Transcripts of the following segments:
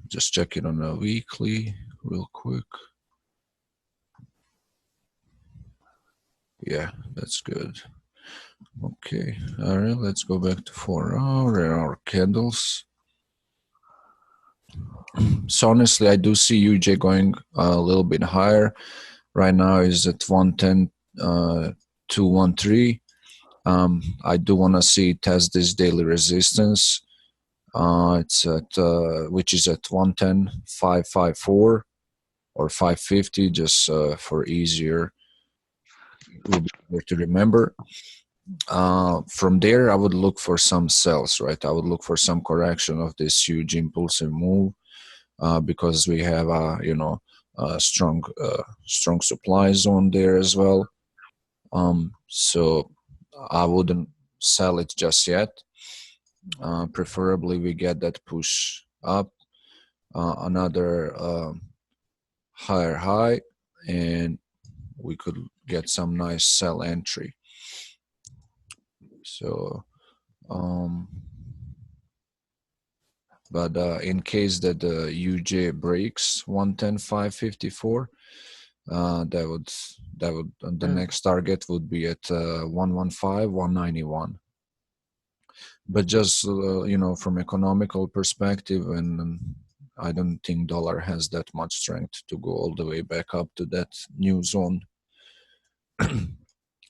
Just check it on a weekly real quick. Yeah, that's good. Okay, all right, let's go back to 4 hour and our candles. So honestly, I do see UJ going a little bit higher. Right now is at 110 213. I do want to see it test this daily resistance. It's at which is at 110.554 or 550, just for easier, to remember. From there, I would look for some sells, right? I would look for some correction of this huge impulsive move, because we have a strong supply zone there as well. So I wouldn't sell it just yet. Preferably we get that push up, another higher high, and we could get some nice sell entry. So but in case that the UJ breaks 110.554, that would the next target would be at 115.191. But just from economical perspective, and I don't think dollar has that much strength to go all the way back up to that new zone.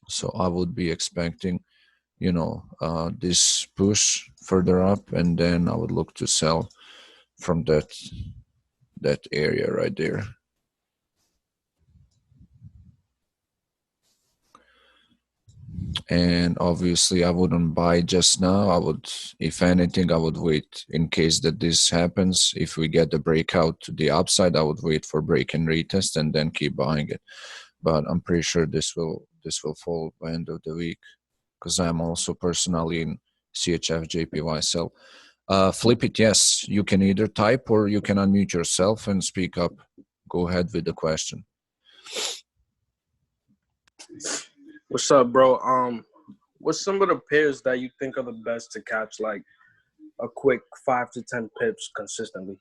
So I would be expecting this push further up, and then I would look to sell from that area right there. And obviously I wouldn't buy just now. I would, if anything, I would wait in case that this happens. If we get the breakout to the upside, I would wait for break and retest and then keep buying it. But I'm pretty sure this will fall by end of the week, because I'm also personally in CHF JPY sell. Flip it, yes. You can either type or you can unmute yourself and speak up. Go ahead with the question. What's up, bro? What's some of the pairs that you think are the best to catch like a quick 5 to 10 pips consistently?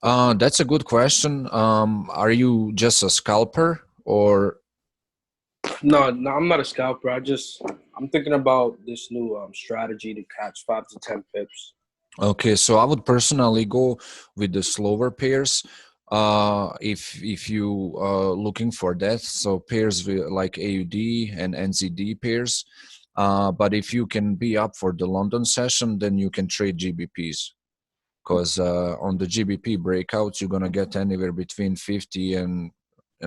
That's a good question. Are you just a scalper or? No, I'm not a scalper. I'm thinking about this new strategy to catch 5 to 10 pips. Okay, so I would personally go with the slower pairs. If you looking for that, so pairs like AUD and NZD pairs. But if you can be up for the London session, then you can trade GBPs, because on the GBP breakouts you're gonna get anywhere between 50 and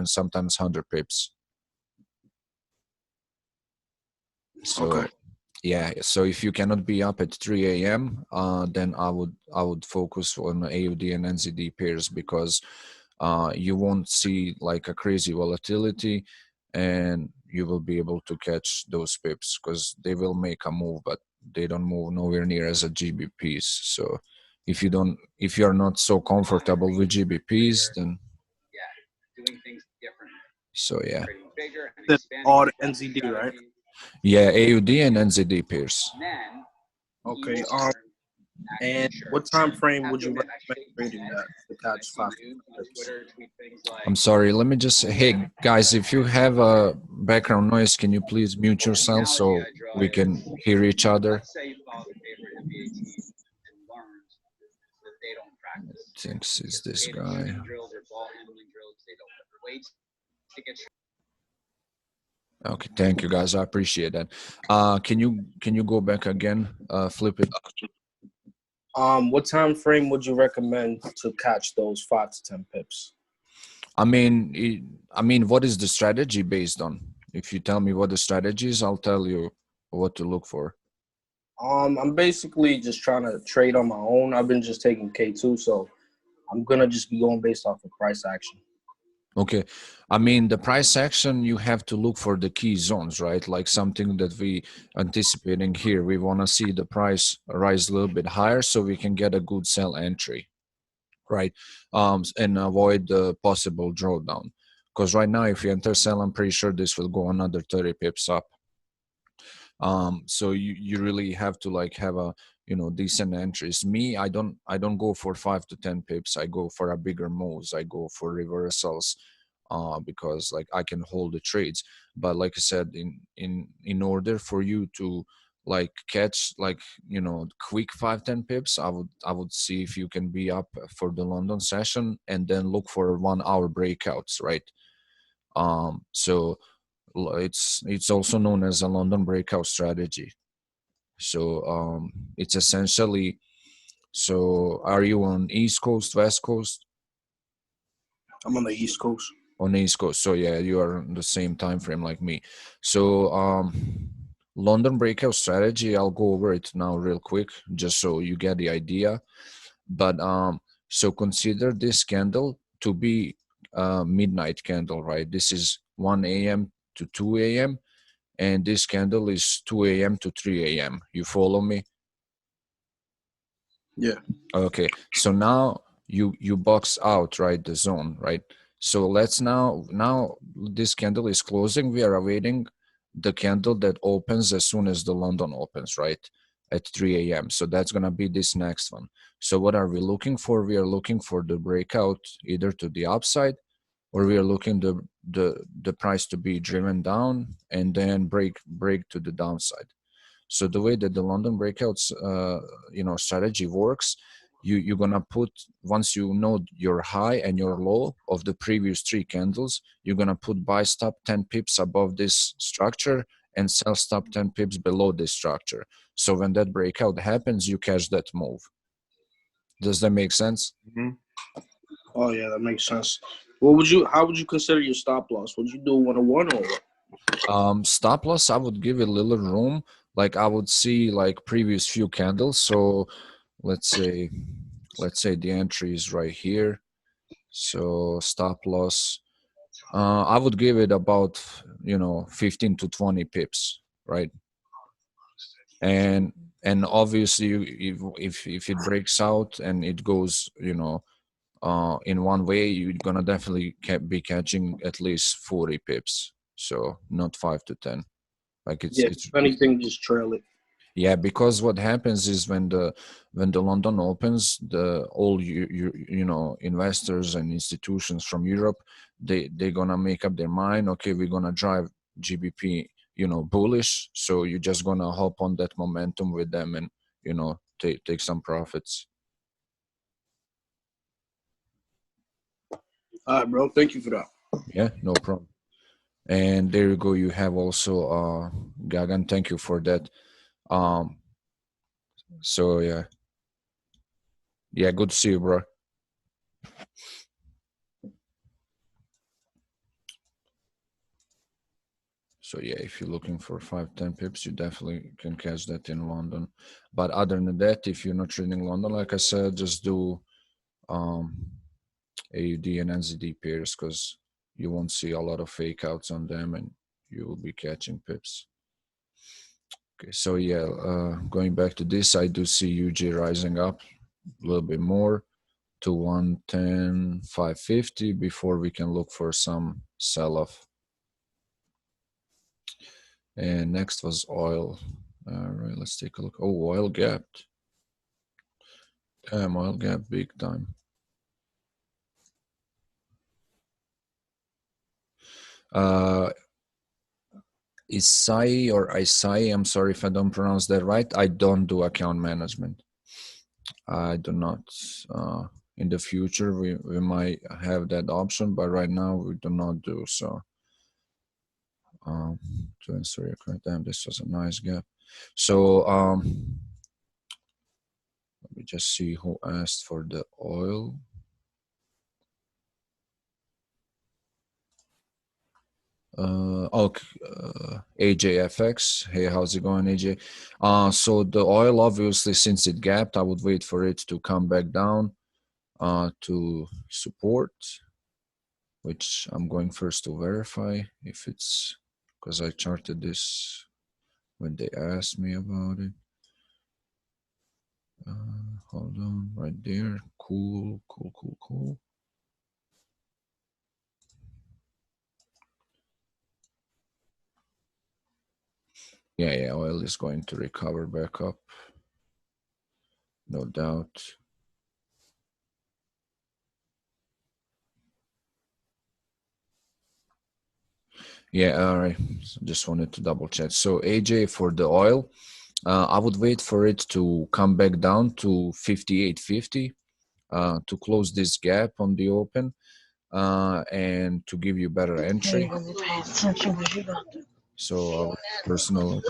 sometimes 100 pips. So okay. Yeah, so if you cannot be up at 3 a.m., then I would focus on AUD and NZD pairs, because you won't see like a crazy volatility, and you will be able to catch those pips, because they will make a move, but they don't move nowhere near as a GBPs. So if you are not so comfortable with GBPs, then doing things different. So yeah. That's all the NZD, right? Yeah, AUD and NZD pairs. Okay. And what time frame would you recommend trading that to catch 5 pips? I'm sorry. Let me just. Hey guys, if you have a background noise, can you please mute yourself so we can hear each other? Thinks is this guy. Okay, thank you guys. I appreciate that. Can you go back again? Flip it. What time frame would you recommend to catch those 5 to 10 pips? I mean, what is the strategy based on? If you tell me what the strategy is, I'll tell you what to look for. I'm basically just trying to trade on my own. I've been just taking K2, so I'm gonna just be going based off of price action. Okay, I mean the price action, you have to look for the key zones, right? Like something that we anticipating here. We want to see the price rise a little bit higher so we can get a good sell entry, right? And avoid the possible drawdown. Because right now, if you enter sell, I'm pretty sure this will go another 30 pips up. So you really have to like have a decent entries. Me, I don't go for 5 to 10 pips. I go for a bigger moves. I go for reversals, because like I can hold the trades. But like I said, in order for you to like catch like quick 5-10 pips, I would see if you can be up for the London session and then look for 1 hour breakouts, right? So it's also known as a London breakout strategy. So it's essentially, so are you on East Coast, West Coast? I'm on the East Coast. On the East Coast. So yeah, you are on the same time frame like me. So London breakout strategy, I'll go over it now real quick just so you get the idea. But so consider this candle to be a midnight candle, right? This is 1 a.m. to 2 a.m. and this candle is 2 a.m. to 3 a.m. You follow me? Yeah. Okay, so now you box out, right, the zone, right? So let's now this candle is closing. We are awaiting the candle that opens as soon as the London opens, right, at 3 a.m. So that's gonna be this next one. So what are we looking for? We are looking for the breakout either to the upside, or we are looking the price to be driven down and then break to the downside. So the way that the London breakouts strategy works, you're gonna put, once you know your high and your low of the previous 3 candles, you're gonna put buy stop 10 pips above this structure and sell stop 10 pips below this structure. So when that breakout happens, you catch that move. Does that make sense? Mm-hmm. Oh yeah, that makes sense. How would you consider your stop loss? Would you do 101 or what? Stop loss, I would give it a little room. Like I would see like previous few candles. So let's say the entry is right here. So stop loss, I would give it about 15 to 20 pips, right? And obviously if it breaks out and it goes in one way, you're gonna definitely be catching at least 40 pips. So not 5 to 10. Like Yeah, if anything, just trail it. yeah, because what happens is when the London opens, all investors and institutions from Europe, they're gonna make up their mind. Okay, we're gonna drive GBP bullish. So you're just gonna hop on that momentum with them and take some profits. All right, bro. Thank you for that. Yeah, no problem. And there you go. You have also Gagan. Thank you for that. So yeah, good to see you, bro. So yeah, if you're looking for 5-10 pips, you definitely can catch that in London. But other than that, if you're not trading London, like I said, just do AUD and NZD pairs, because you won't see a lot of fake outs on them and you will be catching pips. Okay, so yeah, going back to this, I do see UJ rising up a little bit more to 110.550 before we can look for some sell-off. And next was oil. All right, let's take a look. Oh, oil gapped. Damn, oil gap big time. Isai or Isai, I'm sorry if I don't pronounce that right. I don't do account management. I do not. In the future, we might have that option, but right now we do not do so. To answer your question, damn, this was a nice gap. So let me just see who asked for the oil. AJFX. Hey, how's it going, AJ? So the oil, obviously, since it gapped, I would wait for it to come back down to support, which I'm going first to verify if it's, because I charted this when they asked me about it. Hold on, right there. Cool. Yeah, oil is going to recover back up. no doubt. Yeah, all right. Just wanted to double check. So AJ, for the oil, I would wait for it to come back down to 58.50 to close this gap on the open and to give you better entry. So I would personally,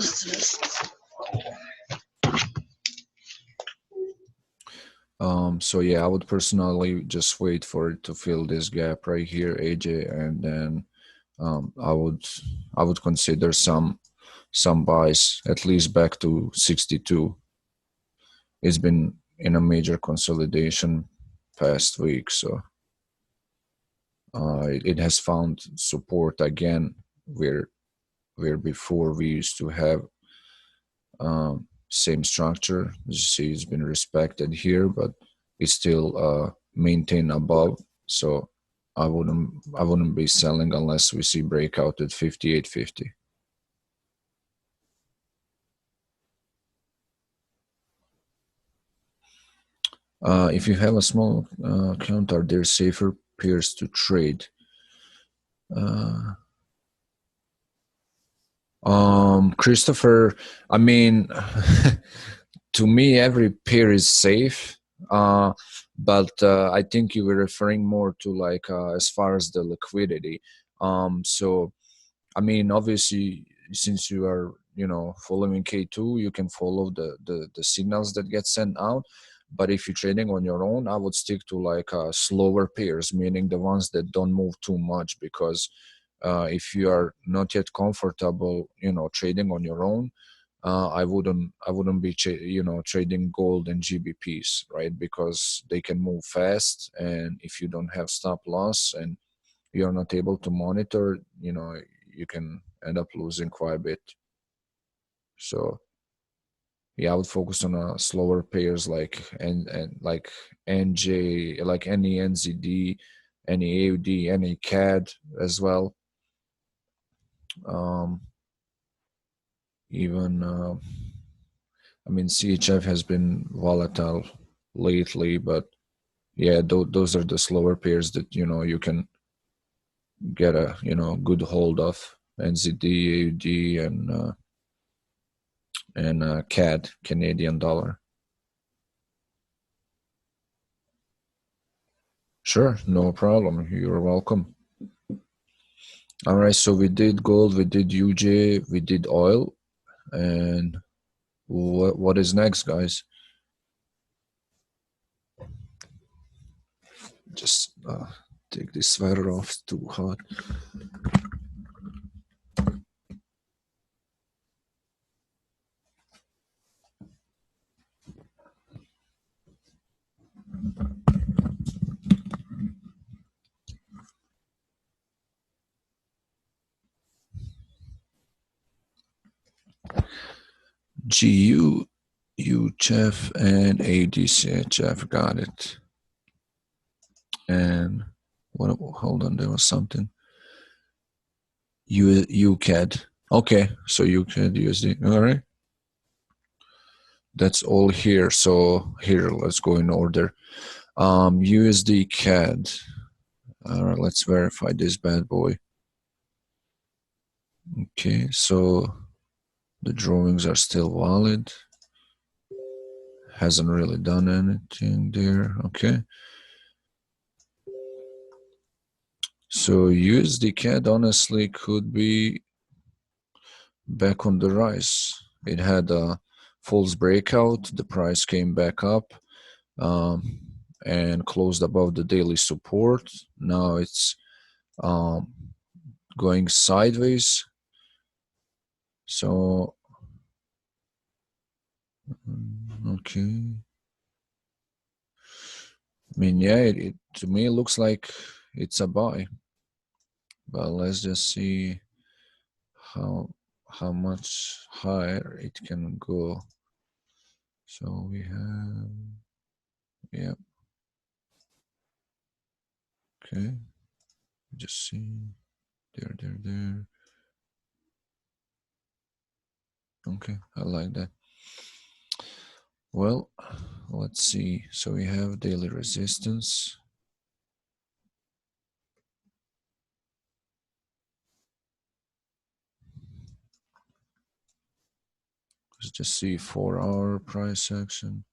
so yeah, I would personally just wait for it to fill this gap right here, AJ, and then I would consider some buys at least back to 62. It's been in a major consolidation past week, so it has found support again where before we used to have same structure. As you see, it's been respected here, but it's still maintained above. So I wouldn't be selling unless we see breakout at 58.50. If you have a small account, are there safer pairs to trade? Christopher, I mean, to me, every pair is safe. But I think you were referring more to like as far as the liquidity. So I mean, obviously, since you are, following K2, you can follow the signals that get sent out. But if you're trading on your own, I would stick to like slower pairs, meaning the ones that don't move too much. Because if you are not yet comfortable, trading on your own, I wouldn't be trading gold and GBPs, right? Because they can move fast, and if you don't have stop loss and you're not able to monitor, you can end up losing quite a bit. So yeah, I would focus on slower pairs like and like NJ, like any NZD, any AUD, any CAD as well. Um, even I mean CHF has been volatile lately, but yeah, those are the slower pairs that you can get a good hold of. NZD, AUD, and CAD, Canadian dollar. Sure, no problem. You're welcome. All right, so we did gold, we did UJ, we did oil, and what is next, guys? Just take this sweater off. It's too hot. GU, UCHF, and ADCHF. Got it. And what? Hold on, there was something. UCAD. Okay, so UCAD USD. All right. That's all here. So here, let's go in order. USD CAD. All right, let's verify this bad boy. Okay, so the drawings are still valid. Hasn't really done anything there. Okay. So USD CAD honestly could be back on the rise. It had a false breakout. The price came back up and closed above the daily support. Now it's going sideways. So, okay. I mean, yeah, it to me it looks like it's a buy. But let's just see how much higher it can go. So we have, yeah, okay. Just see there. Okay, I like that. Well, let's see. So we have daily resistance. Let's just see 4-hour price action.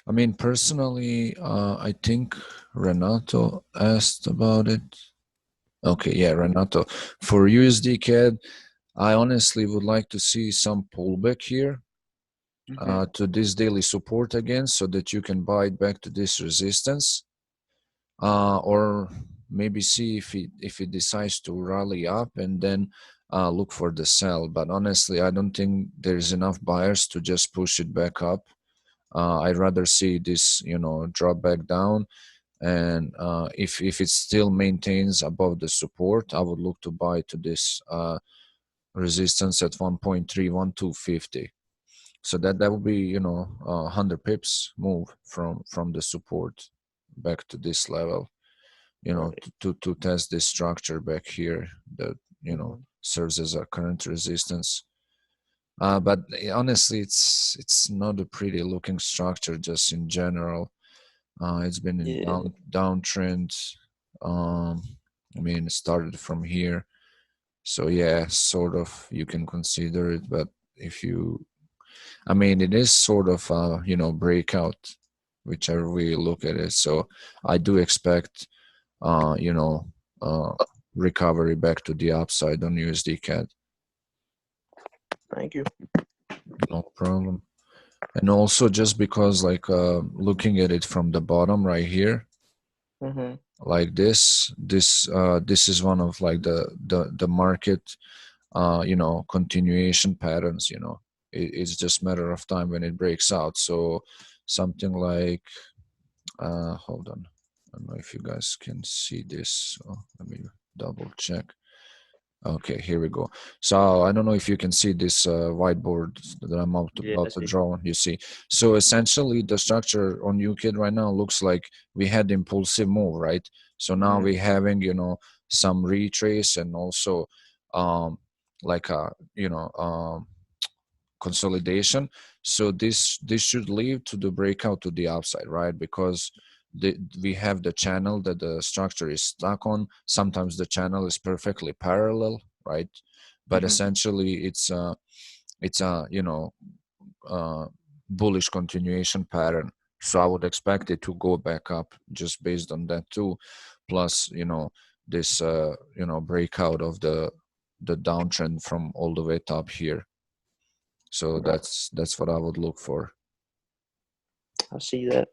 I mean, personally, I think Renato asked about it. Okay, yeah, Renato. For USD CAD, I honestly would like to see some pullback here to this daily support again, so that you can buy it back to this resistance, or maybe see if it decides to rally up and then look for the sell. But honestly, I don't think there's enough buyers to just push it back up. I'd rather see this, drop back down, and if it still maintains above the support, I would look to buy to this resistance at 1.31250. So that would be 100 pips move from the support back to this level, Right. to test this structure back here that serves as a current resistance. But honestly, it's not a pretty looking structure just in general. It's been in Yeah. downtrend. I mean, it started from here, so yeah, sort of you can consider it. But I mean, it is sort of breakout, whichever way you look at it. So I do expect recovery back to the upside on USD CAD. Thank you. No problem. And also, just because looking at it from the bottom right here, like this is one of like the market continuation patterns. It's just matter of time when it breaks out. So something like hold on, I don't know if you guys can see this, so let me double check. Okay, here we go. So I don't know if you can see this whiteboard that I'm about to draw. You see, so essentially the structure on UKID right now looks like we had impulsive move, right? So now we're having some retrace and also like a consolidation. So this should lead to the breakout to the upside, right? Because we have the channel that the structure is stuck on. Sometimes the channel is perfectly parallel, right? But essentially it's a bullish continuation pattern. So I would expect it to go back up just based on that too. Plus, this breakout of the downtrend from all the way top here. So that's what I would look for. I see that.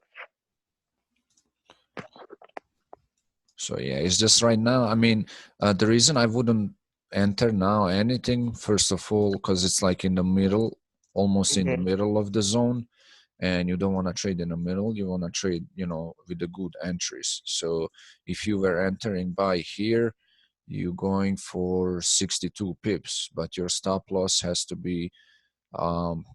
So yeah, it's just right now. I mean, the reason I wouldn't enter now anything, first of all, because it's like in the middle, almost in the middle of the zone, and you don't want to trade in the middle. You want to trade, with the good entries. So if you were entering by here, you're going for 62 pips, but your stop loss has to be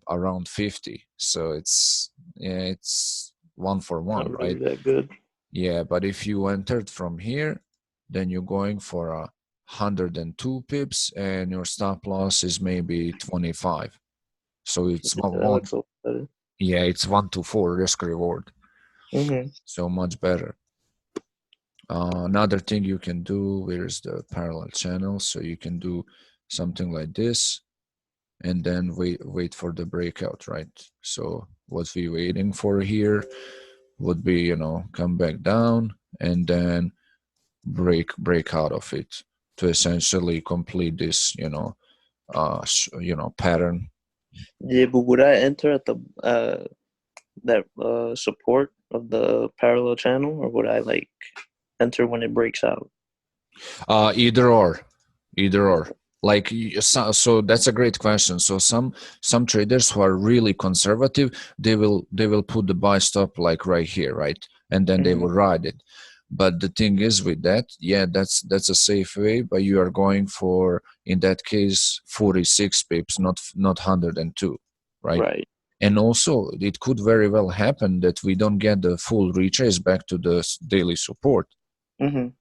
around 50. So it's 1-for-1, Not right? really that good. Yeah, but if you entered from here, then you're going for 102 pips, and your stop loss is maybe 25. So it's That looks a lot better. Yeah, it's 1-4 risk reward. So much better. Another thing you can do, where's the parallel channel? So you can do something like this, and then wait for the breakout, right? So what we're waiting for here would be, come back down and then break out of it to essentially complete this, pattern. Yeah, but would I enter at the that support of the parallel channel, or would I enter when it breaks out? Either or. Like, so that's a great question. So some traders who are really conservative, they will put the buy stop like right here, right? And then they will ride it. But the thing is with that, yeah, that's a safe way, but you are going for, in that case, 46 pips, not 102, right? Right. And also it could very well happen that we don't get the full retrace back to the daily support.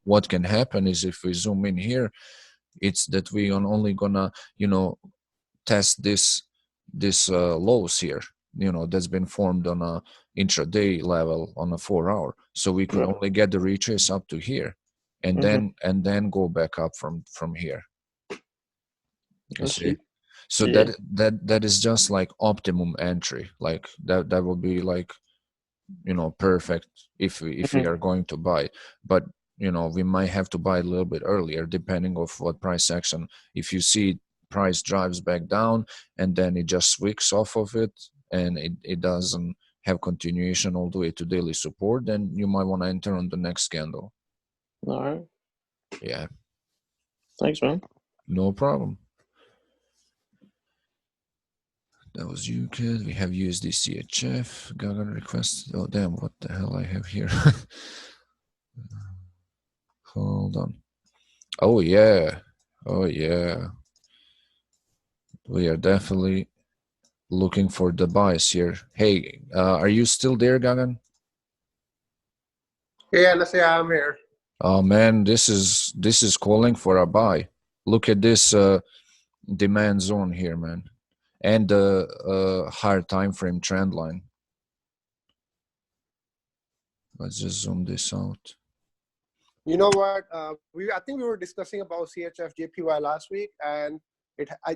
What can happen is, if we zoom in here, it's that we are only gonna test this lows here, that's been formed on a intraday level on a 4 hour. So we could only get the retrace up to here, and then go back up from here. You see? So that is just like optimum entry. Like that will be like, perfect if we are going to buy. But we might have to buy a little bit earlier depending of what price action. If you see price drives back down and then it just swings off of it and it doesn't have continuation all the way to daily support, then you might want to enter on the next candle. All right. Yeah. Thanks, man. No problem. That was you, kid. We have USD CHF. Gagan request. Oh, damn. What the hell I have here? Hold on. Oh, yeah. Oh, yeah. We are definitely looking for the buys here. Hey, are you still there, Gagan? Yeah, let's say I'm here. Oh, man, this is calling for a buy. Look at this demand zone here, man. And the higher time frame trend line. Let's just zoom this out. You know what? I think we were discussing about CHF JPY last week, and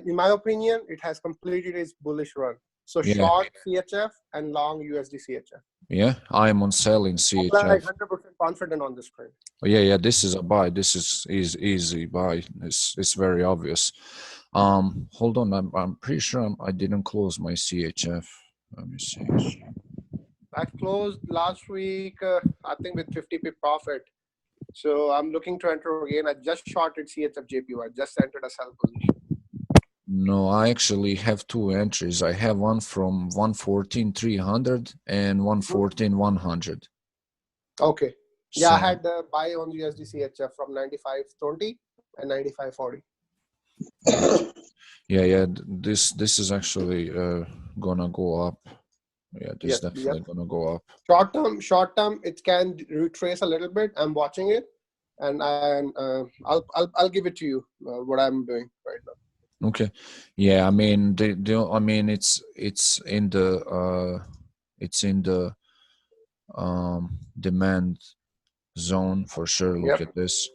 in my opinion, it has completed its bullish run. So short CHF and long USD CHF. Yeah, I am on selling CHF. I'm like 100% confident on this trade. Oh, yeah, this is a buy. This is easy buy. It's very obvious. Hold on, I'm pretty sure I didn't close my CHF. Let me see. I closed last week, I think with 50 pip profit. So I'm looking to enter again. I just shorted CHF JPY. Just entered a sell position. No, I actually have two entries. I have one from 114.300 and 114.100. Okay. Yeah, So, I had the buy on USD CHF from 95.20 and 95.40. yeah. This is actually gonna go up. Yeah, this is definitely gonna go up. Short term, it can retrace a little bit. I'm watching it, and I'll give it to you what I'm doing right now. Okay, yeah. I mean, it's in the demand zone for sure. Look at this,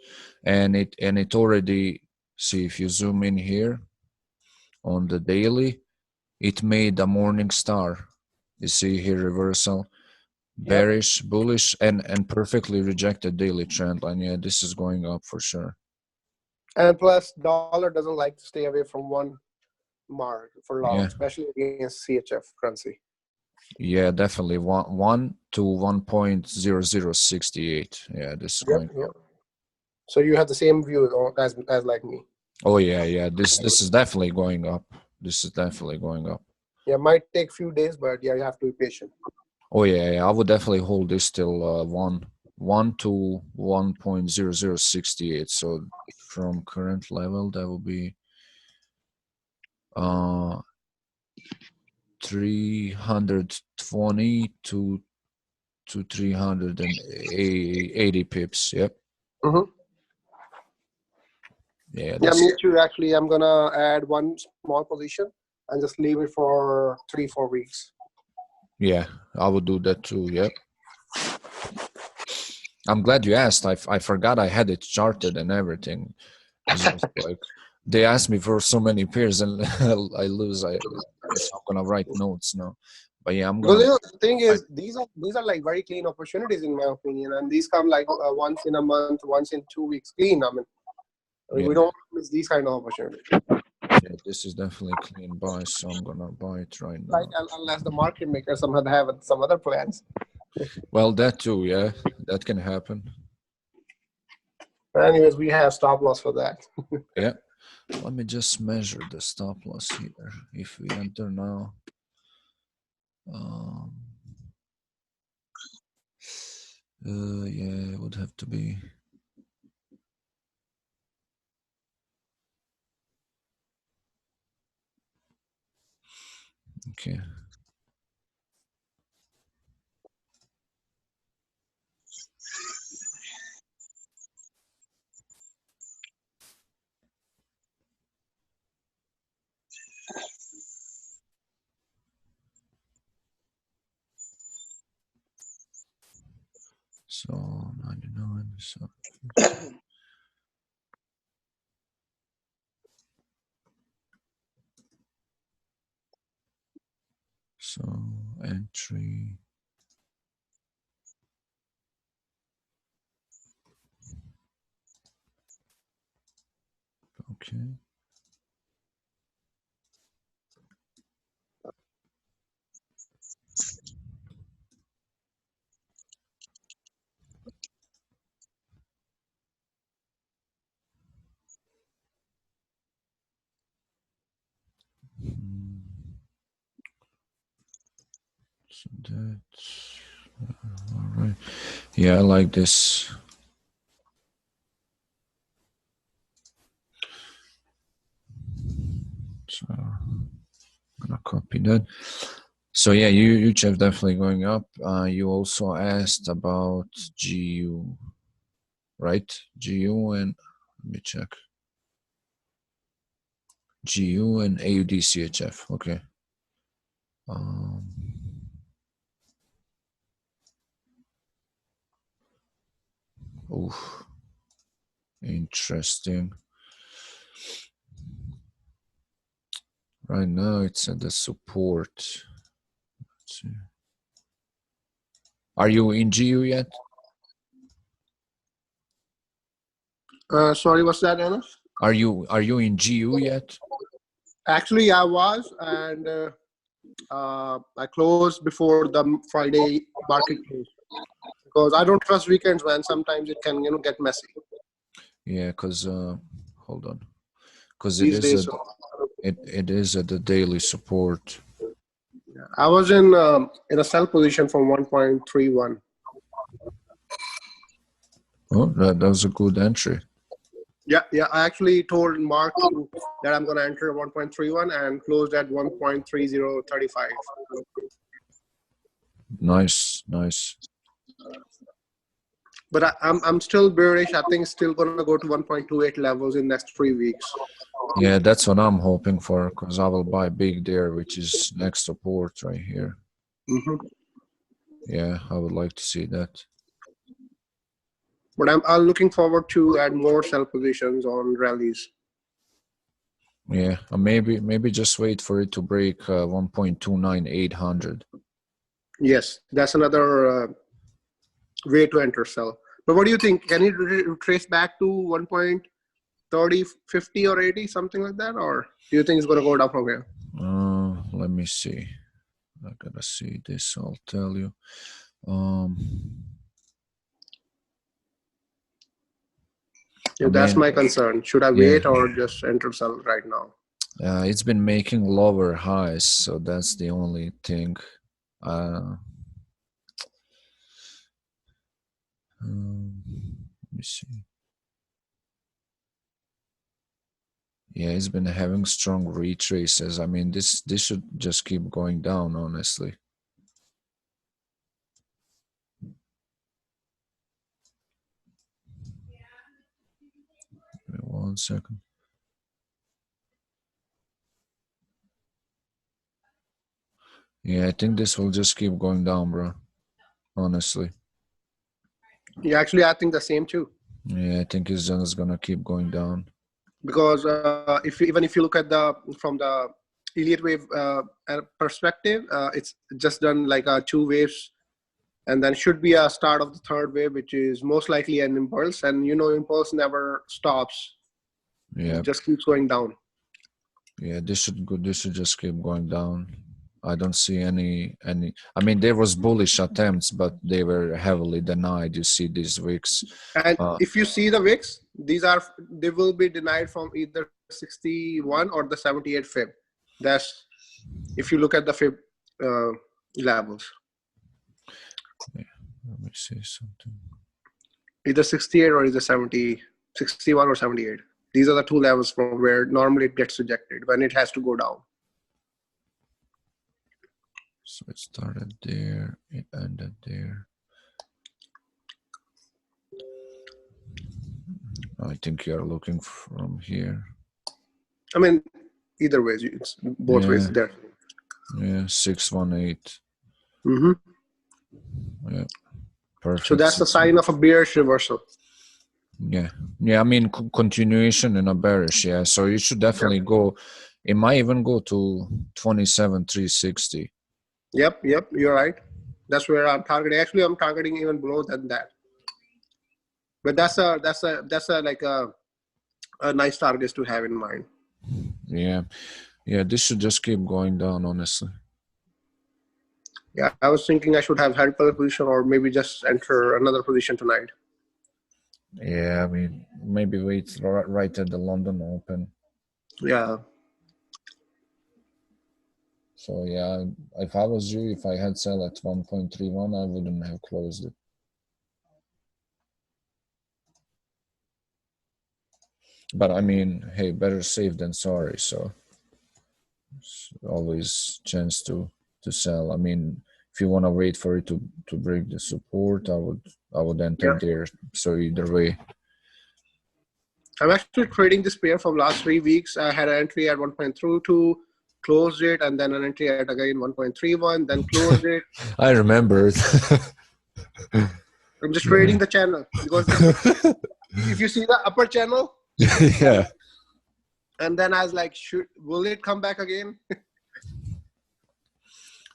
and it already, see, if you zoom in here on the daily, it made a morning star. You see here reversal, bearish, bullish, and perfectly rejected daily trend line. Yeah, this is going up for sure. And plus, dollar doesn't like to stay away from one mark for long, especially against CHF currency. Yeah, definitely 1 to 1.0068. Yeah, this is going up. So you have the same view as like me. Oh yeah. This is definitely going up. This is definitely going up. Yeah, might take few days, but yeah, you have to be patient. Oh yeah. I would definitely hold this till 1 to 1.0068. So from current level, that will be 320 to 380 pips. Yep. Yeah, me too. Actually, I'm gonna add one small position and just leave it for 3-4 weeks. Yeah, I would do that too. Yep. I'm glad you asked. I forgot I had it charted and everything. It's just like they asked me for so many pairs and I lose. I'm gonna write notes now. But yeah, I'm gonna. Because the thing is, these are like very clean opportunities in my opinion, and these come like once in a month, once in 2 weeks, clean. I mean, we don't miss these kind of opportunities. Yeah, this is definitely clean buy, so I'm gonna buy it right now. Like, unless the market maker somehow have some other plans. Well, that too, yeah, that can happen. But anyways, we have stop loss for that. Yeah, let me just measure the stop loss here. If we enter now, yeah, it would have to be. Okay. So, so entry. Okay. So that's all right. Yeah, I like this. So I'm gonna copy that. So yeah, UHF definitely going up. You also asked about GU, right? GU and let me check. GU and AUD Okay. Oof, interesting. Right now it's at the support. Let's see. Are you in GU yet? Sorry, what's that, Anas? Are you in GU yet? Actually, I was, and I closed before the Friday market close because I don't trust weekends, man. Sometimes it can, get messy. Yeah, because hold on, because These days. it is at the daily support. I was in a sell position from 1.31. Oh, that was a good entry. Yeah. I actually told Mark that I'm going to enter 1.31 and closed at 1.3035. Nice. But I'm still bearish. I think it's still going to go to 1.28 levels in next 3 weeks. Yeah, that's what I'm hoping for, because I will buy big there, which is next support right here. Yeah, I would like to see that. But I'm looking forward to add more sell positions on rallies. Yeah, maybe just wait for it to break 1.29800. Yes, that's another way to enter sell. But what do you think? Can it retrace back to 1.30, 50 or 80, something like that? Or do you think it's going to go down from here? Let me see. I gotta see this. I'll tell you. That's my concern. Should I wait or just enter sell right now? It's been making lower highs, so that's the only thing. Let me see. Yeah, it's been having strong retraces. I mean, this should just keep going down, honestly. Give me 1 second. Yeah, I think this will just keep going down, bro. Honestly. Yeah, actually, I think the same too. Yeah, I think it's just gonna keep going down. Because if you look at from the Elliott wave perspective, it's just done like 2 waves, and then should be a start of the 3rd wave, which is most likely an impulse. And impulse never stops. Yeah, it just keeps going down. Yeah, this should just keep going down. I don't see any. I mean, there was bullish attempts, but they were heavily denied. You see these wicks. And if you see the wicks, they will be denied from either 61 or the 78 fib. That's if you look at the fib levels. Yeah, let me see something. Either 68 or either 70, 61 or 78. These are the 2 levels from where normally it gets rejected when it has to go down. So it started there, it ended there. I think you're looking from here. I mean, either ways, it's both ways there. Yeah, 618. Yeah, perfect. So that's a sign of a bearish reversal. Yeah. I mean, continuation in a bearish. Yeah, so you should definitely go. It might even go to 27,360. Yep. You're right. That's where I'm targeting. Actually, I'm targeting even below than that. But that's a like a nice target to have in mind. Yeah. This should just keep going down, honestly. Yeah, I was thinking I should have held position or maybe just enter another position tonight. Yeah, I mean, maybe wait right at the London Open. Yeah. So yeah, if I was you, if I had sell at 1.31, I wouldn't have closed it. But I mean, hey, better safe than sorry. So it's always chance to sell. I mean, if you want to wait for it to break the support, I would enter there. So either way. I'm actually trading this pair from last 3 weeks. I had an entry at 1.32, closed it, and then an entry at again 1.31, then closed it. I remember. I'm just trading the channel because if you see the upper channel, yeah. and then I was like, will it come back again?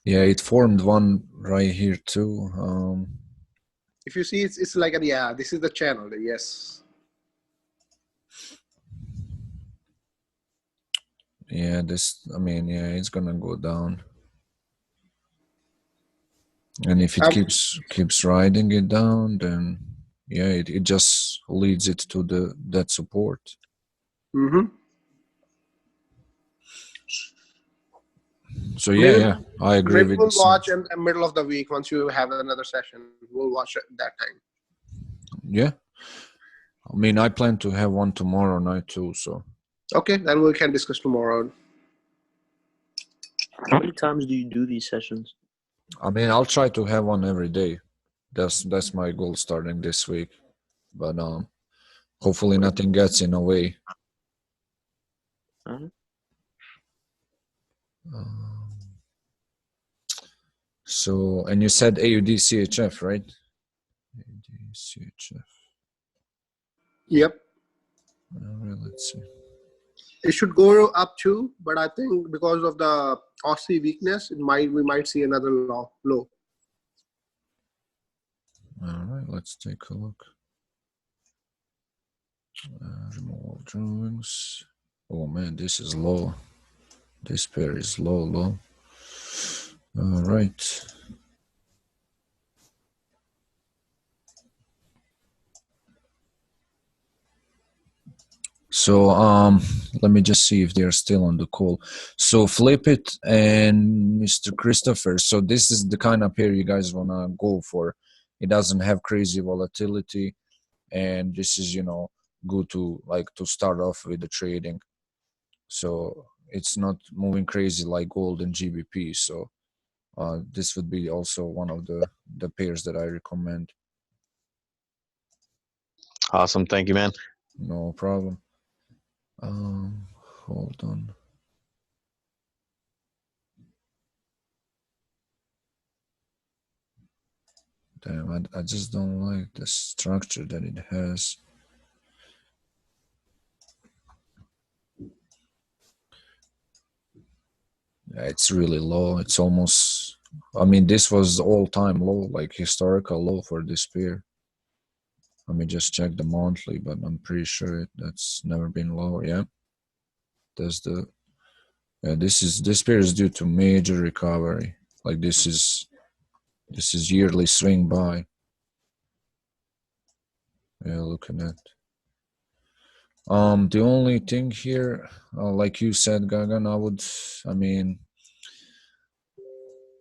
Yeah, it formed one right here too. If you see, it's like, this is the channel. Yes. Yeah, it's gonna go down. And if it keeps riding it down, then yeah, it just leads it to that support. Mm-hmm. So yeah, I agree maybe with we'll this. watch in the middle of the week once you have another session. We'll watch it that time. Yeah. I mean, I plan to have one tomorrow night too, so. Okay, then we can discuss tomorrow. How many times do you do these sessions? I mean, I'll try to have one every day. That's my goal starting this week. But hopefully nothing gets in the way. So, and you said AUD CHF, right? AUD CHF. Yep. All right, let's see. It should go up too, but I think because of the Aussie weakness, we might see another low. All right, let's take a look. Remove all drawings. Oh man, this is low. This pair is low. All right. So let me just see if they're still on the call. So Flip It and Mr. Christopher. So this is the kind of pair you guys wanna go for. It doesn't have crazy volatility, and this is good to start off with the trading. So it's not moving crazy like gold and GBP. So this would be also one of the pairs that I recommend. Awesome, thank you, man. No problem. Hold on. Damn, I just don't like the structure that it has. Yeah, it's really low. It's almost, I mean, this was all-time low, like historical low for this pair. Let me just check the monthly, but I'm pretty sure that's never been lower. Yeah, that's this pair is due to major recovery. Like this is yearly swing buy. Yeah, looking at. The only thing here, like you said, Gagan, I mean,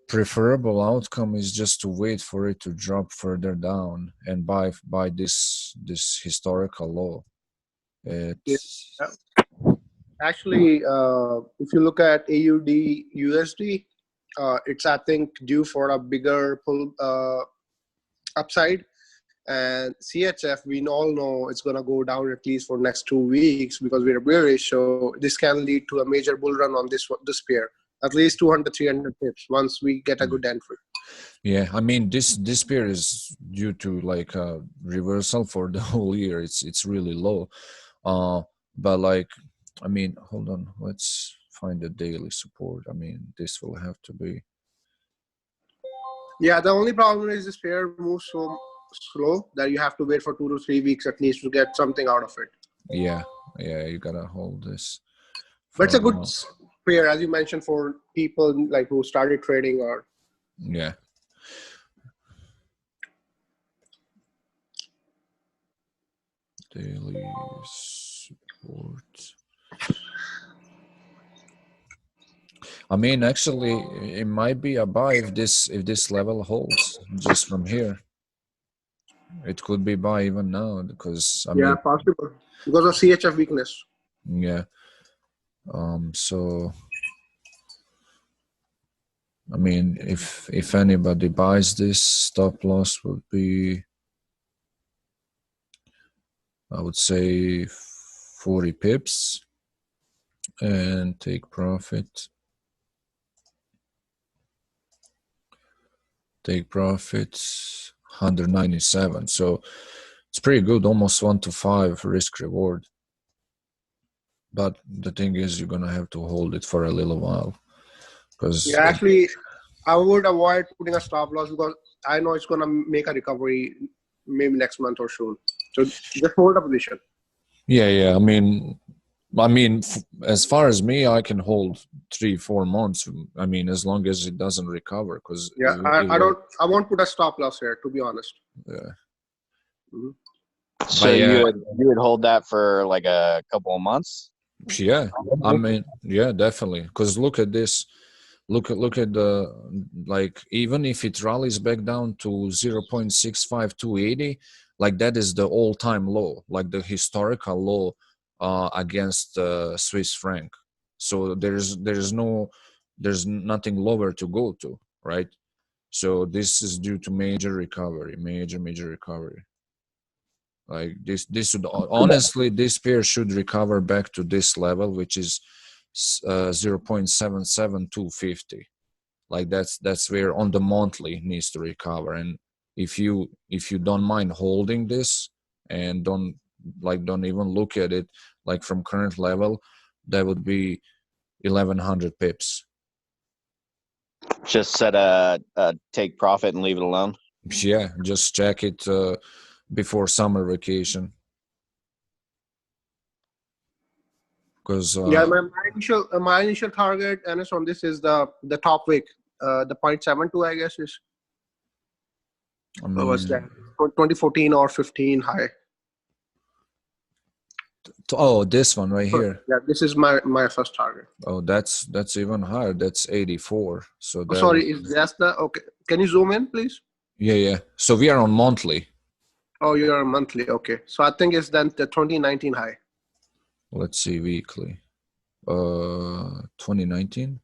preferable outcome is just to wait for it to drop further down and buy this historical low. It's Actually, if you look at AUD USD, it's I think due for a bigger pull upside. And CHF, we all know it's going to go down at least for next 2 weeks because we're bearish. So this can lead to a major bull run on this pair. at least 200, 300 pips once we get a good entry. Yeah, I mean this pair is due to like a reversal for the whole year. It's really low, but like I mean, hold on, let's find the daily support. I mean, this will have to be. Yeah, the only problem is this pair moves so slow that you have to wait for 2 to 3 weeks at least to get something out of it. Yeah, you gotta hold this. But it's a good while. pair, as you mentioned, for people like who started trading or. Yeah. Daily support. I mean, actually, it might be a buy if this level holds just from here. It could be buy even now because I mean, possible because of CHF weakness. yeah. So I mean, if anybody buys this, stop loss would be, I would say, 40 pips, and take profit. Take profits 197. So it's pretty good, almost 1 to 5 risk reward. But the thing is, you're gonna have to hold it for a little while because Actually, I would avoid putting a stop loss because I know it's gonna make a recovery maybe next month or soon. So just hold a position. yeah. I mean, as far as me, I can hold 3-4 months. I mean, as long as it doesn't recover, because I won't put a stop loss here, to be honest. Yeah. Mm-hmm. So But yeah, you would hold that for like a couple of months? Yeah, I mean, yeah, definitely. Because look at this. Look at the, like, even if it rallies back down to 0.65280, like that is the all-time low, like the historical low against Swiss franc. So there's nothing lower to go to, right? So this is due to major recovery, major recovery. Like this should, honestly, this pair should recover back to this level, which is 0.77250. Like that's where on the monthly needs to recover. And if you don't mind holding this and don't even look at it like from current level, that would be 1100 pips. Just set a take profit and leave it alone? Yeah, just check it before summer vacation. Because my initial target, and on this is the top wick, the 0.72, I guess is. I mean, what was that? 2014 or 15 high. Oh, this one right here. Yeah, this is my first target. Oh, that's even higher. That's 84. So that sorry, is that the okay? Can you zoom in, please? Yeah. So we are on monthly. Oh, you're on monthly. Okay. So I think it's then the 2019 high. Let's see, weekly. 2019.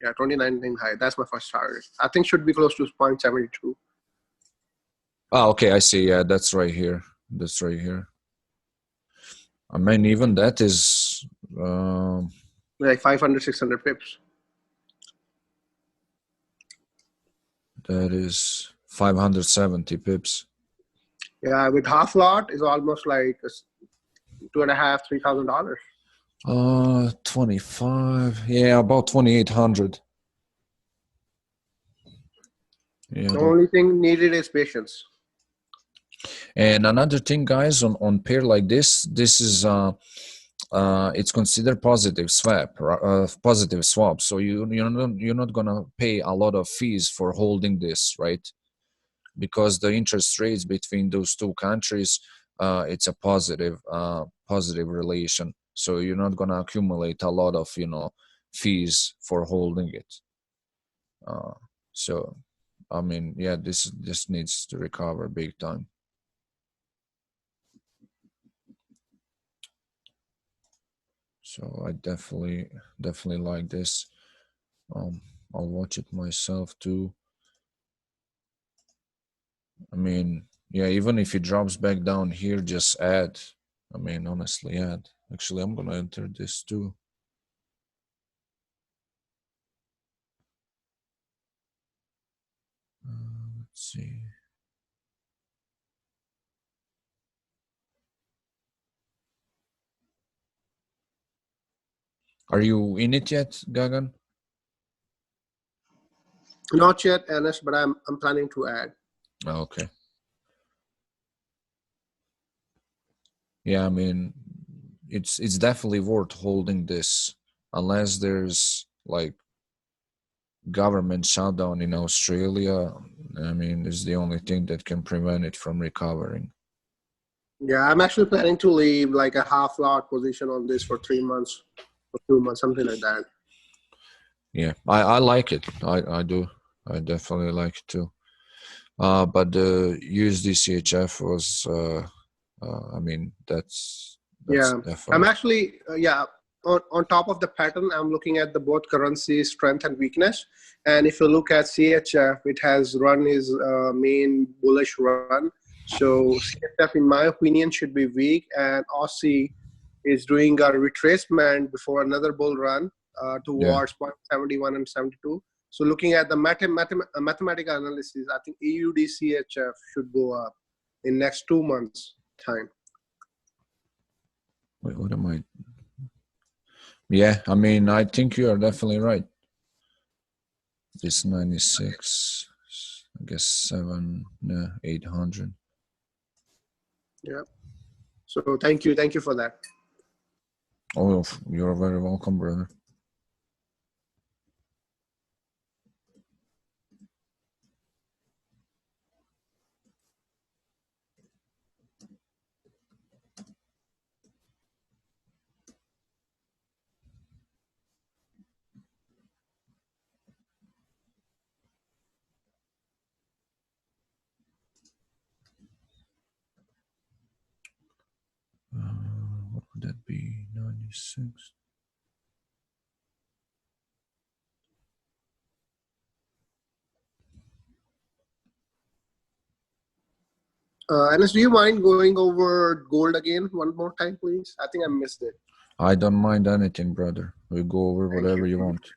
Yeah, 2019 high. That's my first target. I think should be close to 0.72. Oh, okay. I see. Yeah, that's right here. I mean, even that is like 500, 600 pips. That is 570 pips. Yeah, with half lot is almost like $2,500, $3,000. 25. Yeah, about 2,800. Yeah. The only thing needed is patience. And another thing, guys, on pair like this is it's considered positive swap. So you're not gonna pay a lot of fees for holding this, right? Because the interest rates between those two countries, it's a positive relation. So you're not gonna accumulate a lot of fees for holding it. So I mean, yeah, this needs to recover big time. So I definitely like this. I'll watch it myself too. I mean, yeah, even if it drops back down here, just add. I mean, honestly, add. Actually, I'm gonna enter this too. Let's see. Are you in it yet, Gagan? Not yet, Ernest, but I'm planning to add. Oh, okay. Yeah, I mean, it's definitely worth holding this unless there's like government shutdown in Australia. I mean, it's the only thing that can prevent it from recovering. Yeah, I'm actually planning to leave like a half lot position on this for 3 months or 2 months, something like that. Yeah, I like it. I do. I definitely like it too. But the USD CHF was, I mean, that's Yeah, definitely. I'm actually, on top of the pattern, I'm looking at the both currency strength and weakness. And if you look at CHF, it has run his main bullish run. So CHF, in my opinion, should be weak, and Aussie is doing a retracement before another bull run towards 0.71 and 72. So looking at the mathematical analysis, I think EUD CHF should go up in next 2 months time. Wait, what am I? Yeah, I mean, I think you are definitely right. This 96, I guess 800. Yeah. So thank you for that. Oh, you're very welcome, brother. What would that be? 96. Anas, do you mind going over gold again one more time, please? I think I missed it. I don't mind anything, brother. We go over whatever you want.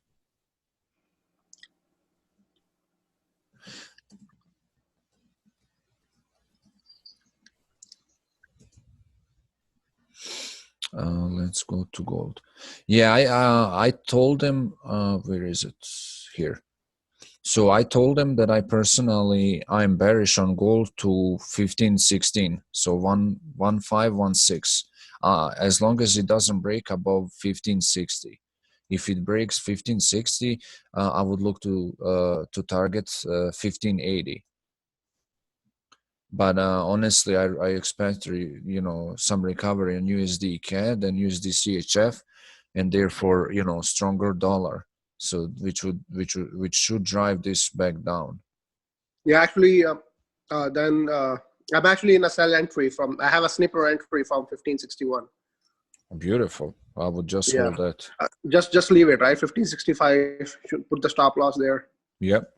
Let's go to gold. Yeah, I told them, where is it? Here. So I told them that I'm bearish on gold to 1516. So 1516. As long as it doesn't break above 1560. If it breaks 1560, I would look to target 1580. But honestly, I expect some recovery in USD CAD and USD CHF, and therefore stronger dollar. So which should drive this back down. Yeah, actually, then I'm actually in a sell entry I have a snipper entry from 1561. Beautiful. I would just hold that. Just leave it, right? 1565. Should put the stop loss there. Yep.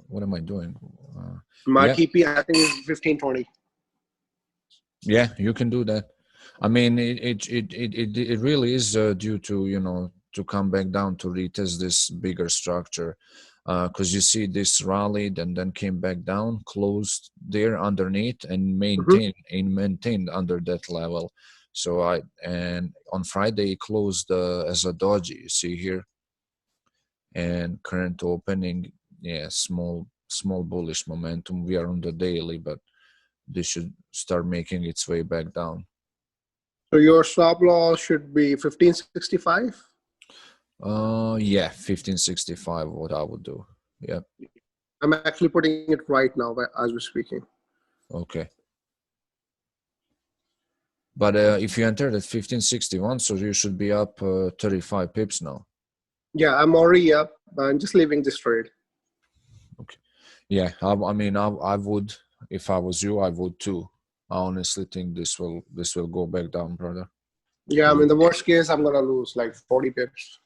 What am I doing? My TP, I think, is 1520. Yeah, you can do that. I mean, it really is due to to come back down to retest this bigger structure, because you see this rallied and then came back down, closed there underneath, and maintained under that level. So and on Friday it closed as a doji. You see here, and current opening, small bullish momentum. We are on the daily, but this should start making its way back down. So your stop loss should be 1565? Yeah, 1565, what I would do. Yeah. I'm actually putting it right now as we're speaking. Okay. But if you entered at 1561, so you should be up 35 pips now. Yeah, I'm already up. I'm just leaving this trade. Okay. Yeah, I mean, I would, if I was you, I would too. I honestly think this will go back down, brother. Yeah, I mean, the worst case, I'm gonna lose like 40 pips.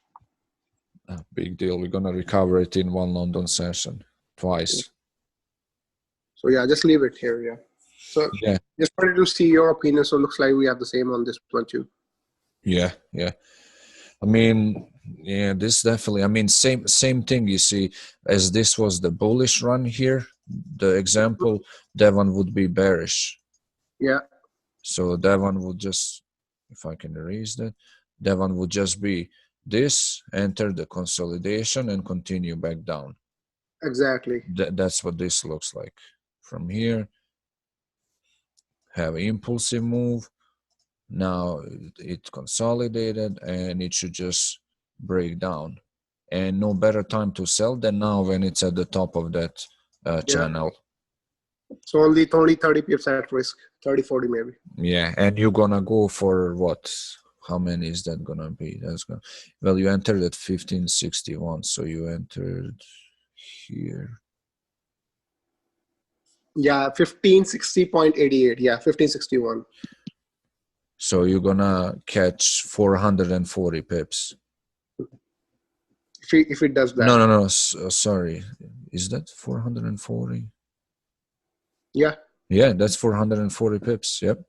Big deal. We're gonna recover it in one London session, twice. So yeah, just leave it here. Yeah. So just wanted to see your opinion. So it looks like we have the same on this one too. Yeah. I mean, yeah, this definitely. I mean, same thing. You see, as this was the bullish run here, the example, that one would be bearish. Yeah, So that one would just, if I can erase that, that one would just be this, enter the consolidation and continue back down. exactly. That's what this looks like. From here, have an impulsive move. Now it consolidated and it should just break down. And no better time to sell than now when it's at the top of that channel. So only 30 pips at risk, 30, 40 maybe. Yeah, and you're gonna go for what? How many is that gonna be? That's gonna. Well, you entered at 1561, so you entered here. Yeah, 1560.88. Yeah, 1561. So you're gonna catch 440 pips. If it does that. No. Sorry, is that 440? Yeah. Yeah, that's 440 pips. Yep.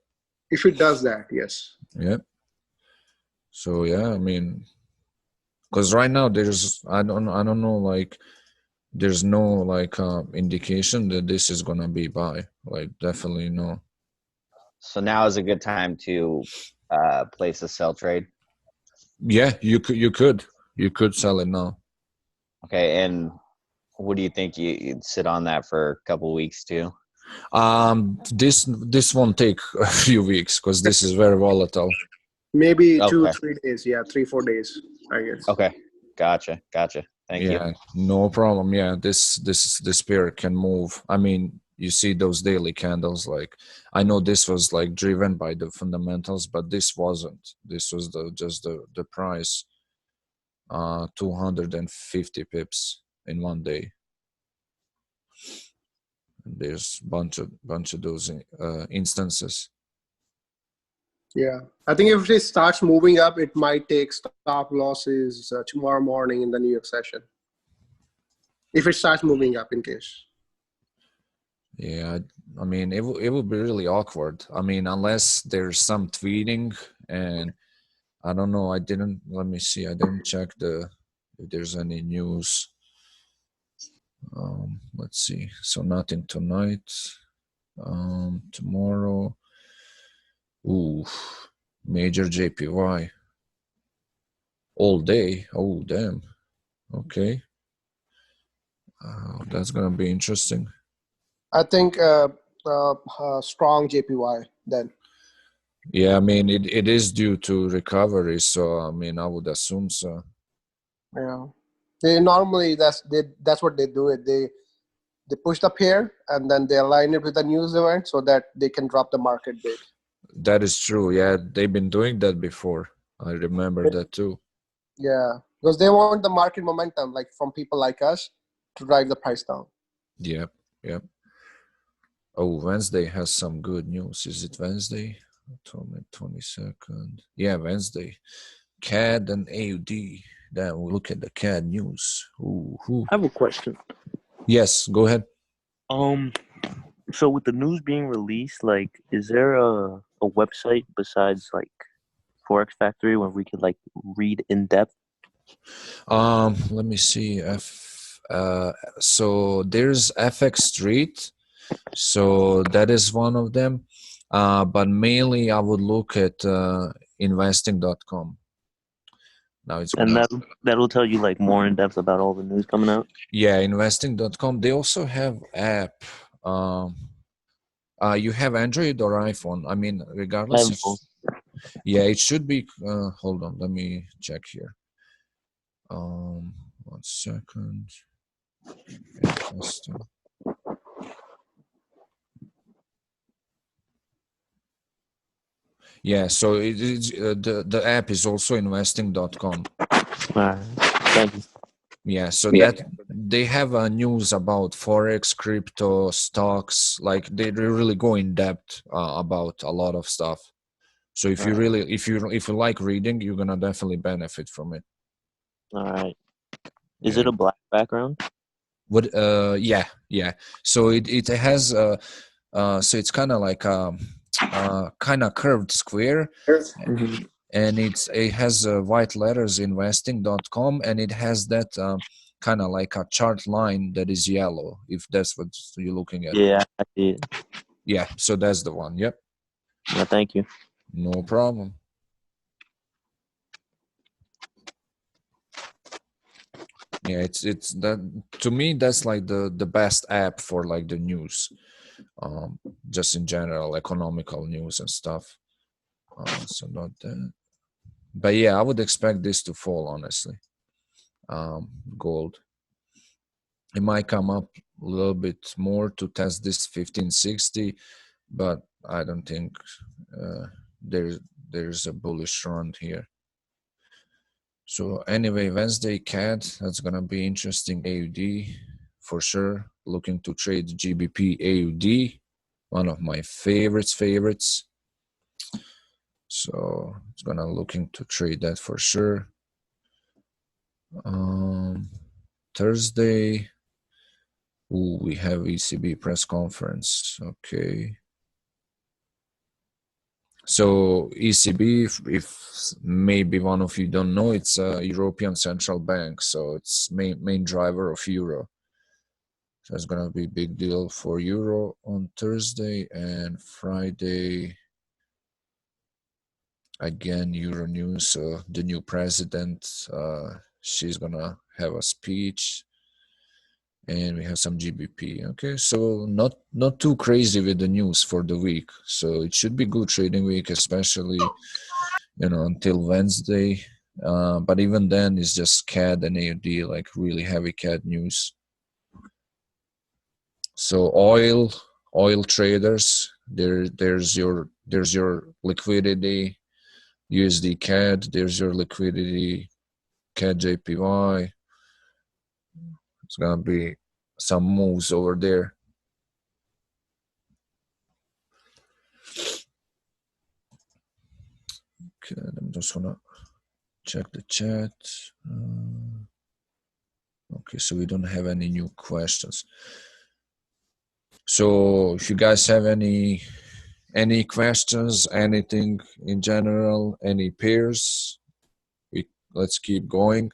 If it does that, yes. Yep. So yeah, I mean, because right now there's I don't know, like there's no like indication that this is gonna be buy. Like definitely no. So now is a good time to place a sell trade. Yeah, you could sell it now. Okay, and what do you think? You'd sit on that for a couple weeks too? This won't take a few weeks because this is very volatile. Maybe Okay. 2-3 days. Yeah, 3-4 days, I guess. Okay, gotcha. Thank you. Yeah, no problem. Yeah, this pair can move. I mean, you see those daily candles. Like, I know this was like driven by the fundamentals, but this wasn't. This was just the price. 250 pips in one day. There's bunch of those instances. Yeah, I think if it starts moving up, it might take stop losses tomorrow morning in the New York session. If it starts moving up, in case. Yeah, I mean, it will be really awkward. I mean, unless there's some tweeting, and I don't know. Let me see. I didn't check if there's any news. Let's see. So nothing tonight. Tomorrow. Ooh, major JPY. All day. Oh, damn. Okay. That's gonna be interesting. I think strong JPY then. Yeah, I mean it is due to recovery, so I mean I would assume so. Yeah, they normally that's what they do. They push the pair and then they align it with the news event so that they can drop the market bid. That is true. Yeah, they've been doing that before. I remember that too. Yeah, because they want the market momentum, like from people like us, to drive the price down. Yep. Oh, Wednesday has some good news. Is it Wednesday? 22nd. Yeah, Wednesday. CAD and AUD. Then we'll look at the CAD news. Ooh. I have a question. Yes, go ahead. So with the news being released, like, is there a website besides like Forex Factory where we could like read in depth? Let me see. So there's FX Street. So that is one of them. But mainly I would look at investing.com. Now it's and that'll tell you like more in depth about all the news coming out. Yeah, investing.com. They also have app. You have Android or iPhone? I mean, regardless. Yeah, it should be. Hold on, let me check here. 1 second. Investing. Yeah, so it is the app is also investing.com. Thank you. Yeah, so that they have news about Forex, crypto, stocks. Like they really go in depth about a lot of stuff. So if you really, if you like reading, you're gonna definitely benefit from it. All right. Is it a black background? What? Yeah. So it has so it's kind of like kind of curved square, Mm-hmm. and it has white letters investing.com, and it has that kind of like a chart line that is yellow, if that's what you're looking at. Yeah, I see it. Yeah, so that's the one. Yep. Yeah, thank you. No problem. Yeah, it's that, to me, that's like the best app for like the news, just in general, economical news and stuff. So not that, but yeah, I would expect this to fall, honestly. Gold, it might come up a little bit more to test this 1560, but I don't think there's a bullish run here. So anyway, Wednesday CAD, that's gonna be interesting. AUD for sure. Looking to trade GBP AUD, one of my favorites. So it's gonna looking to trade that for sure. Thursday, we have ECB press conference. Okay. So ECB, if maybe one of you don't know, it's a European Central Bank. So it's main driver of euro. So it's gonna be a big deal for euro on Thursday, and Friday. Again, euro news. So the new president, she's gonna have a speech, and we have some GBP. Okay, so not too crazy with the news for the week. So it should be good trading week, especially until Wednesday. But even then, it's just CAD and AUD, like really heavy CAD news. So oil traders, there's your liquidity. USD CAD, there's your liquidity. CAD JPY. It's gonna be some moves over there. Okay, I'm just gonna check the chat. Okay, so we don't have any new questions. So if you guys have any questions, anything in general, any pairs, let's keep going.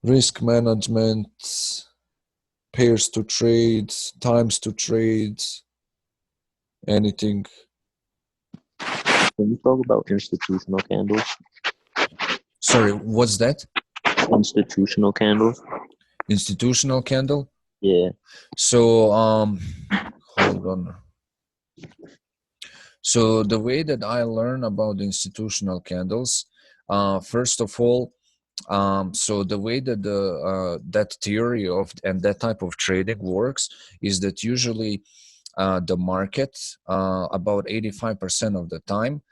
Risk management, pairs to trade, times to trade, anything. Can you talk about institutional candles? Sorry, what's that? Institutional candles? Institutional candle? Yeah. So hold on. So the way that I learn about institutional candles, first of all, so the way that that theory of and that type of trading works is that usually the market about 85% of the time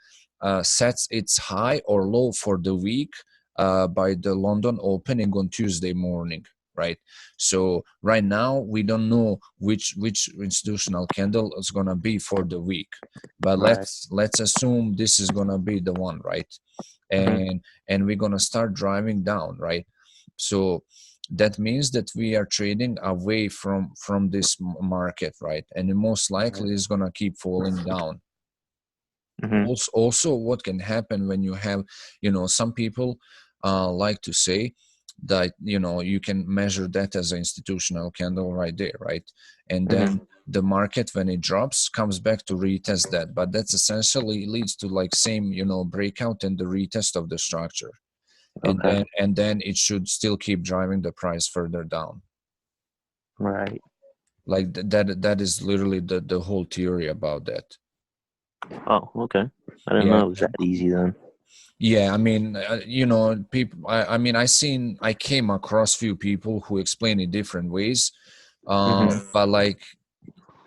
sets its high or low for the week by the London opening on Tuesday morning, right? So right now we don't know which institutional candle is gonna be for the week, but Right. let's assume this is gonna be the one, right? And we're gonna start driving down, right? So that means that we are trading away from this market, right? And it most likely is gonna keep falling down. Also, what can happen when you have, some people like to say that you can measure that as an institutional candle right there, right? And then the market, when it drops, comes back to retest that, but that's essentially leads to like same breakout and the retest of the structure. Okay. And then it should still keep driving the price further down. Right. Like that is literally the whole theory about that. Oh, okay. I didn't know it was that easy then. Yeah, I mean, people. I came across few people who explain it different ways, but like,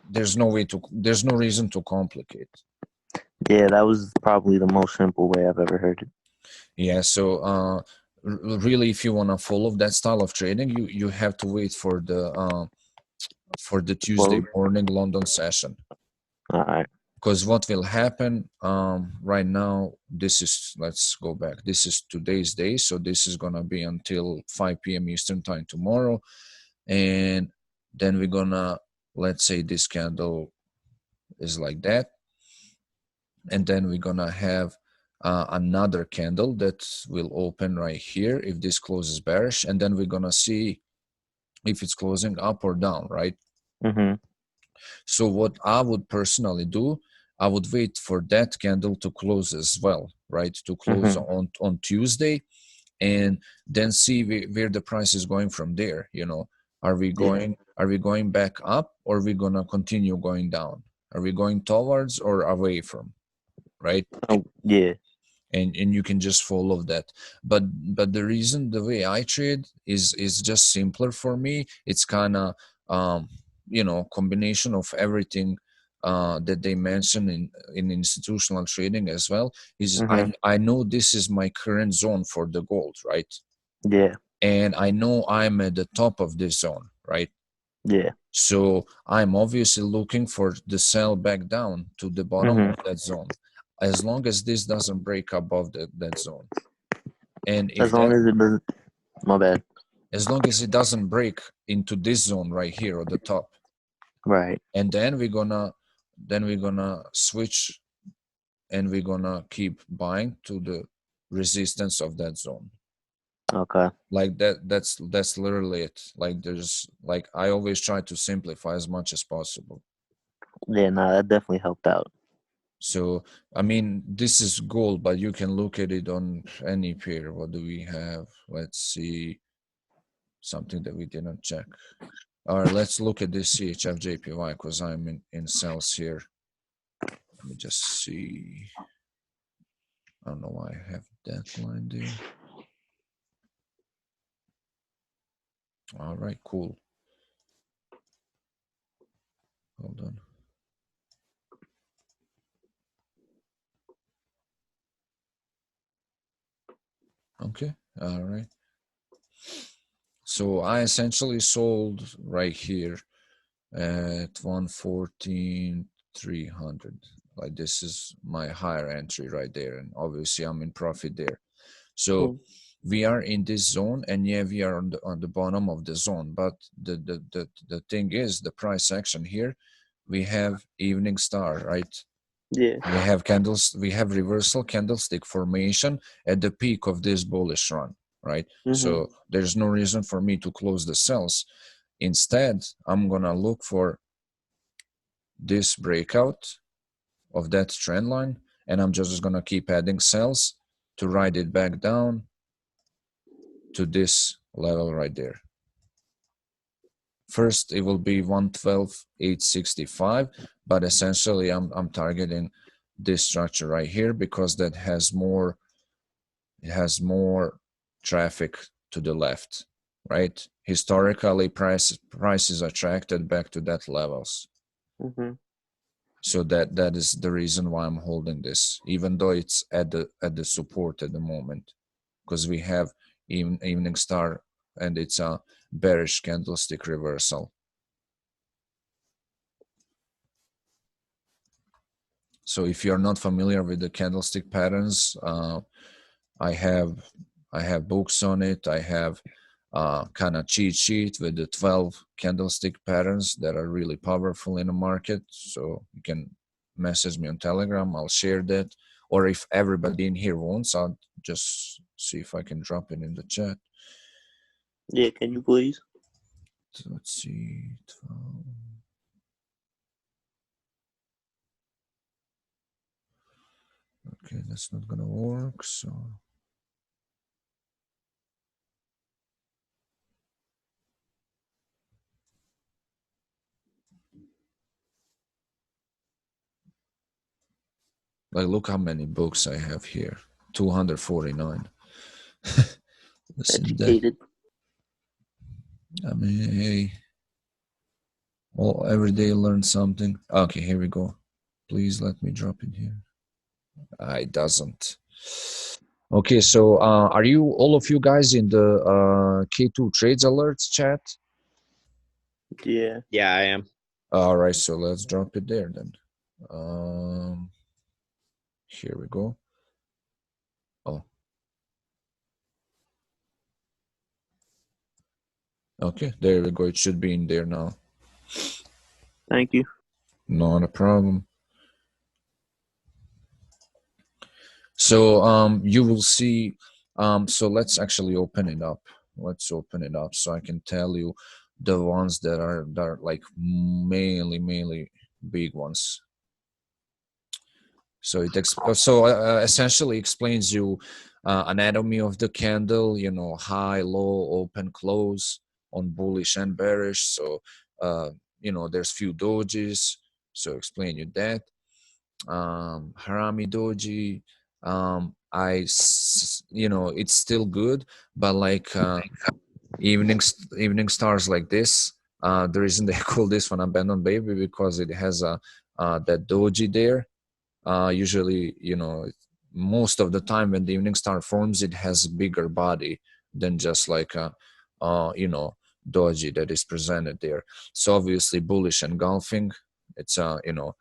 there's no reason to complicate. Yeah, that was probably the most simple way I've ever heard it. Yeah, so really, if you want to follow that style of trading, you have to wait for the Tuesday morning London session. All right. Because what will happen right now, let's go back. This is today's day. So this is going to be until 5 p.m. Eastern time tomorrow. And then we're going to, let's say this candle is like that, and then we're gonna have another candle that will open right here if this closes bearish, and then we're gonna see if it's closing up or down, right? Mm-hmm. So what I would personally do, I would wait for that candle to close as well, right? To close on Tuesday, and then see where the price is going from there. You know, are we going back up, or are we gonna continue going down? Are we going towards or away from, right? Oh, yeah. And you can just follow that. But the reason the way I trade is just simpler for me. It's kind of you know, combination of everything that they mention in institutional trading as well. Is I know this is my current zone for the gold, right? Yeah. And I know I'm at the top of this zone, right? Yeah. So I'm obviously looking for the sell back down to the bottom of that zone, as long as this doesn't break above that zone. And if As long that, as it doesn't, my bad. as long as it doesn't break into this zone right here at the top, Right. and then we're gonna switch, and we're gonna keep buying to the resistance of that zone. Okay. Like that's literally it. Like there's, like, I always try to simplify as much as possible. Yeah, nah, that definitely helped out. So I mean, this is gold, but you can look at it on any pair. What do we have? Let's see, something that we didn't check. All right, let's look at this CHF-JPY because I'm in sales here. Let me just see. I don't know why I have that line there. All right, cool. Hold on. Okay, all right. So I essentially sold right here at 114,300. Like, this is my higher entry right there, and obviously I'm in profit there. So we are in this zone, and yeah, we are on the bottom of the zone. But the thing is, the price action here, we have evening star, right? Yeah. We have candles, we have reversal candlestick formation at the peak of this bullish run, right? So there's no reason for me to close the cells. Instead, I'm gonna look for this breakout of that trend line, and I'm just gonna keep adding cells to ride it back down to this level right there. First, it will be 112,865, but essentially I'm targeting this structure right here because that has more, it has more traffic to the left, right? Historically, prices attracted back to that levels. So that is the reason why I'm holding this, even though it's at the support at the moment, because we have evening star and it's a bearish candlestick reversal. So if you're not familiar with the candlestick patterns, I have books on it. I have kind of cheat sheet with the 12 candlestick patterns that are really powerful in the market. So you can message me on Telegram. I'll share that. Or if everybody in here wants, I'll just see if I can drop it in the chat. Yeah, can you please? So let's see. 12. Okay, that's not gonna work. So like, look how many books I have here. 249. Educated. I mean, hey, well, every day learn something. Okay, here we go. Please let me drop in here. It doesn't. Okay, so are you, all of you guys, in the K2 Trades Alerts chat? Yeah. Yeah, I am. All right, so let's drop it there then. Here we go. Oh. Okay, there we go. It should be in there now. Thank you. Not a problem. So you will see. So let's actually open it up. Let's open it up so I can tell you the ones that are like mainly big ones. So it essentially explains you anatomy of the candle, you know, high, low, open, close on bullish and bearish. So you know, there's few dojis, so explain you that. Harami doji, you know, it's still good, but like evening stars like this, the reason they call this one abandoned baby because it has a that doji there. Usually, you know, most of the time when the evening star forms, it has a bigger body than just like a you know, doji that is presented there. So obviously bullish engulfing, it's a, you know,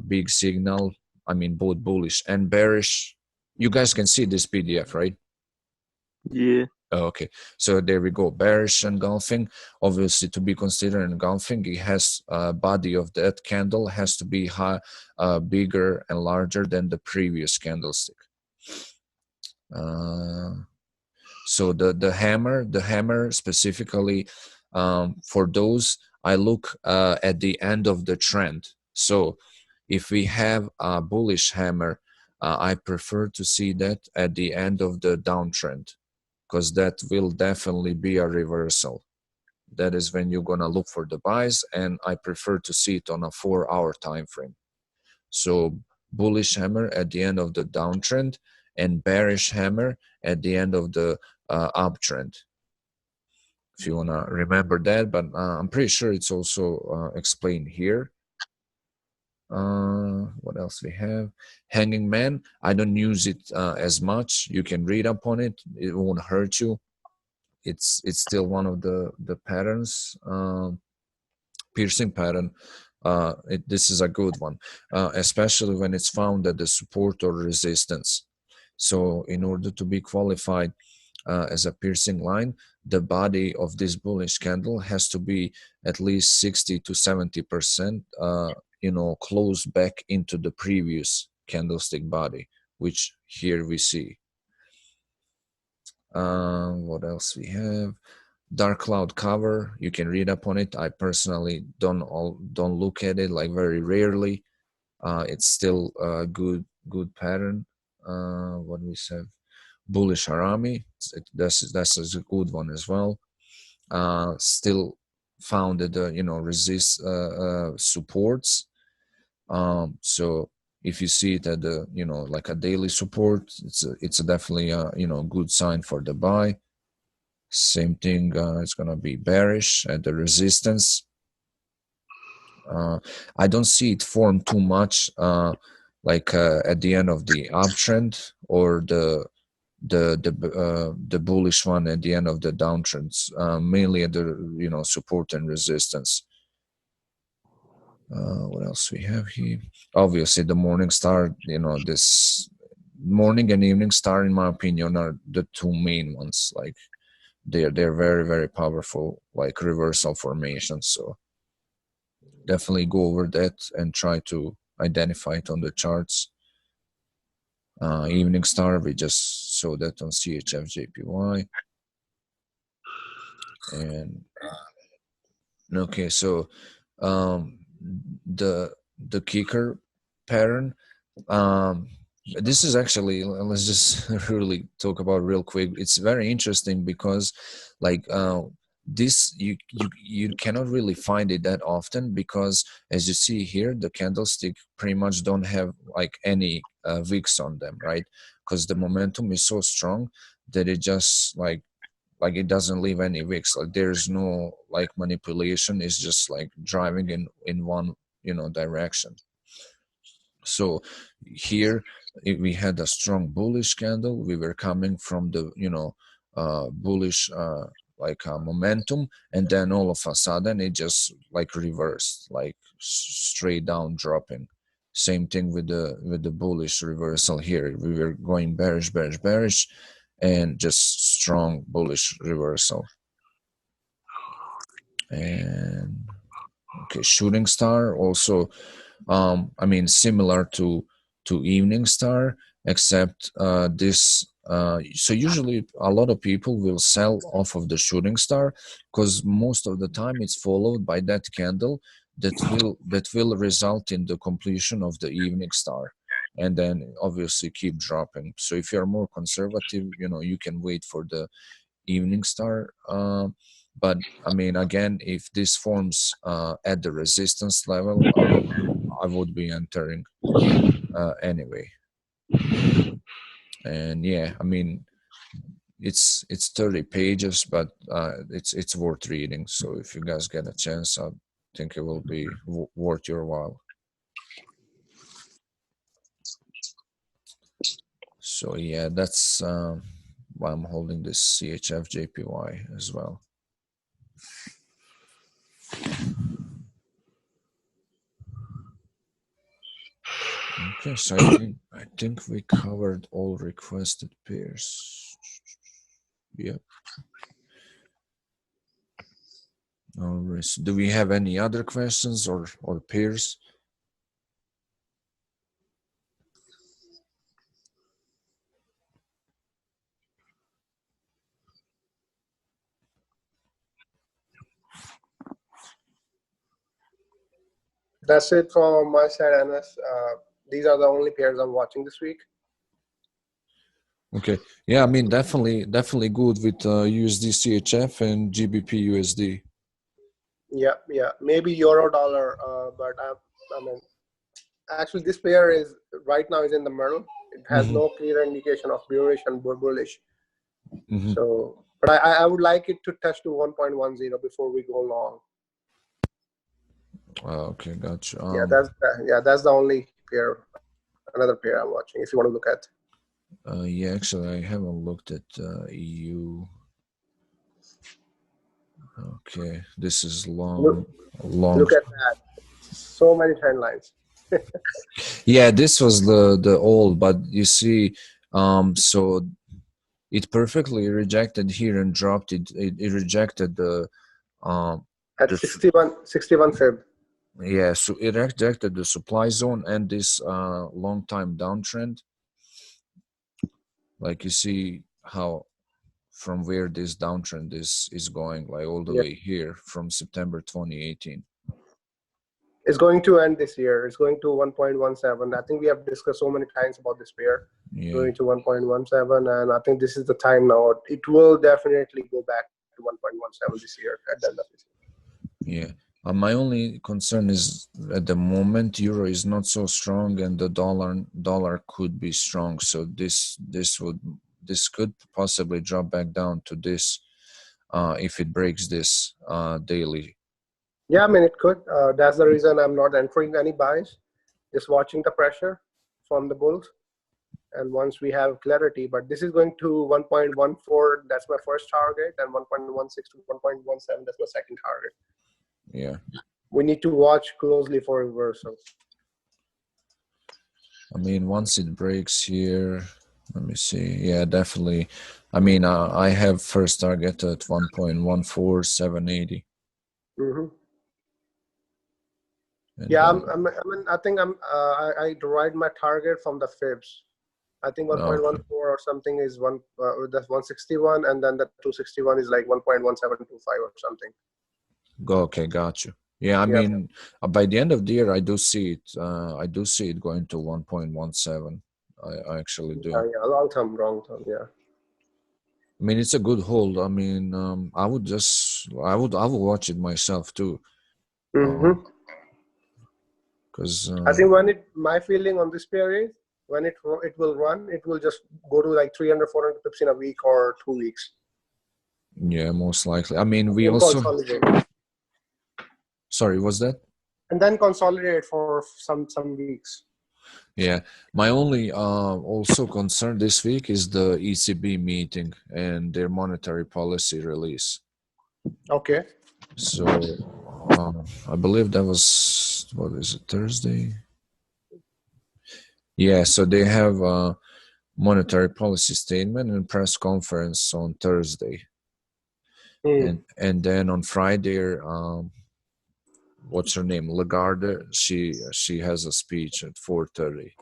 big signal. I mean, both bullish and bearish. You guys can see this PDF, right? Yeah. Okay, so there we go. Bearish engulfing, obviously to be considered engulfing, it has body of that candle has to be high, bigger and larger than the previous candlestick. So the hammer specifically, for those, I look at the end of the trend. So if we have a bullish hammer, I prefer to see that at the end of the downtrend, because that will definitely be a reversal. That is when you're gonna look for the buys, and I prefer to see it on a 4-hour time frame. So bullish hammer at the end of the downtrend and bearish hammer at the end of the uptrend. If you wanna remember that, but I'm pretty sure it's also explained here. What else we have? Hanging man, I don't use it as much. You can read up on it, it won't hurt you. It's still one of the patterns, piercing pattern. This is a good one, especially when it's found at the support or resistance. So in order to be qualified as a piercing line, the body of this bullish candle has to be at least 60 to 70%, you know, close back into the previous candlestick body, which here we see. What else we have? Dark cloud cover, you can read up on it. I personally don't look at it, like very rarely. It's still a good pattern. What we have? Bullish harami, that's a good one as well. Still found at the, you know, resist supports. So if you see it at the, you know, like a daily support, it's definitely a, you know, good sign for the buy. Same thing, it's gonna be bearish at the resistance. I don't see it form too much, like at the end of the uptrend or the bullish one at the end of the downtrends, mainly at the, you know, support and resistance. What else we have here? Obviously the morning star, you know, this morning and evening star in my opinion are the two main ones. Like they're very powerful, like reversal formations. So definitely go over that and try to identify it on the charts. Evening star, we just saw that on CHF JPY. And okay, so the kicker pattern, this is actually, let's just really talk about real quick. It's very interesting because like this you cannot really find it that often, because as you see here, the candlestick pretty much don't have like any wicks on them, right? Because the momentum is so strong that it just like it doesn't leave any wicks. Like there's no like manipulation, it's just like driving in one, you know, direction. So here we had a strong bullish candle. We were coming from the, you know, bullish like momentum, and then all of a sudden it just like reversed, like straight down dropping. Same thing with the bullish reversal here. We were going bearish, and just strong bullish reversal. And okay, shooting star also, I mean, similar to evening star, except this. So usually a lot of people will sell off of the shooting star because most of the time it's followed by that candle that will result in the completion of the evening star, and then obviously keep dropping. So if you're more conservative, you can wait for the evening star. But I mean, again, if this forms at the resistance level, I would be entering anyway. And yeah, I mean, it's 30 pages, but it's worth reading. So if you guys get a chance, I think it will be worth your while. So yeah, that's why I'm holding this CHF JPY as well. Okay, so I think we covered all requested pairs. Yep. All right. So do we have any other questions or pairs? That's it from my side, Anas. These are the only pairs I'm watching this week. Okay. Yeah, I mean, definitely good with USD CHF and GBP USD. Yeah. Maybe euro dollar, but I mean, actually, this pair is right now is in the middle. It has no clear indication of bearish and bullish. So, but I would like it to touch to 1.10 before we go long. Okay, gotcha. That's the only pair. Another pair I'm watching. If you want to look at. Yeah, actually, I haven't looked at EU. Okay, this is long. Look at that. So many trend lines. Yeah, this was the old, but you see, so it perfectly rejected here and dropped it. It rejected the at 61 fib. Yeah, so it rejected the supply zone and this long time downtrend. Like you see how from where this downtrend is going, like all the way here from September 2018. It's going to end this year. It's going to 1.17. I think we have discussed so many times about this pair. Yeah. Going to 1.17, and I think this is the time now. It will definitely go back to 1.17 this year at the end of this year. Yeah. My only concern is at the moment euro is not so strong and the dollar could be strong. So this could possibly drop back down to this if it breaks this daily. Yeah, I mean it could. That's the reason I'm not entering any buys. Just watching the pressure from the bulls. And once we have clarity, but this is going to 1.14. That's my first target, and 1.16 to 1.17. That's my second target. Yeah. We need to watch closely for reversals. I mean, once it breaks here, let me see. Yeah, definitely. I mean, I have first target at 1.14780. Yeah, I think I derived my target from the fibs. I think 1.14 or something is that's 161, and then the 261 is like 1.1725 or something. Okay, got you. Yeah, I mean, by the end of the year, I do see it. I do see it going to 1.17. I actually do. Yeah, long term. Yeah. I mean, it's a good hold. I mean, I would watch it myself too. Because I think my feeling on this pair is when it will run, it will just go to like 300, 400 pips in a week or 2 weeks. Yeah, most likely. I mean, we also. Sorry, what's that? And then consolidate for some weeks. Yeah, my only also concern this week is the ECB meeting and their monetary policy release. Okay. So I believe that was, what is it, Thursday? Yeah, so they have a monetary policy statement and press conference on Thursday. And then on Friday, what's her name? Lagarde, she has a speech at 4:30.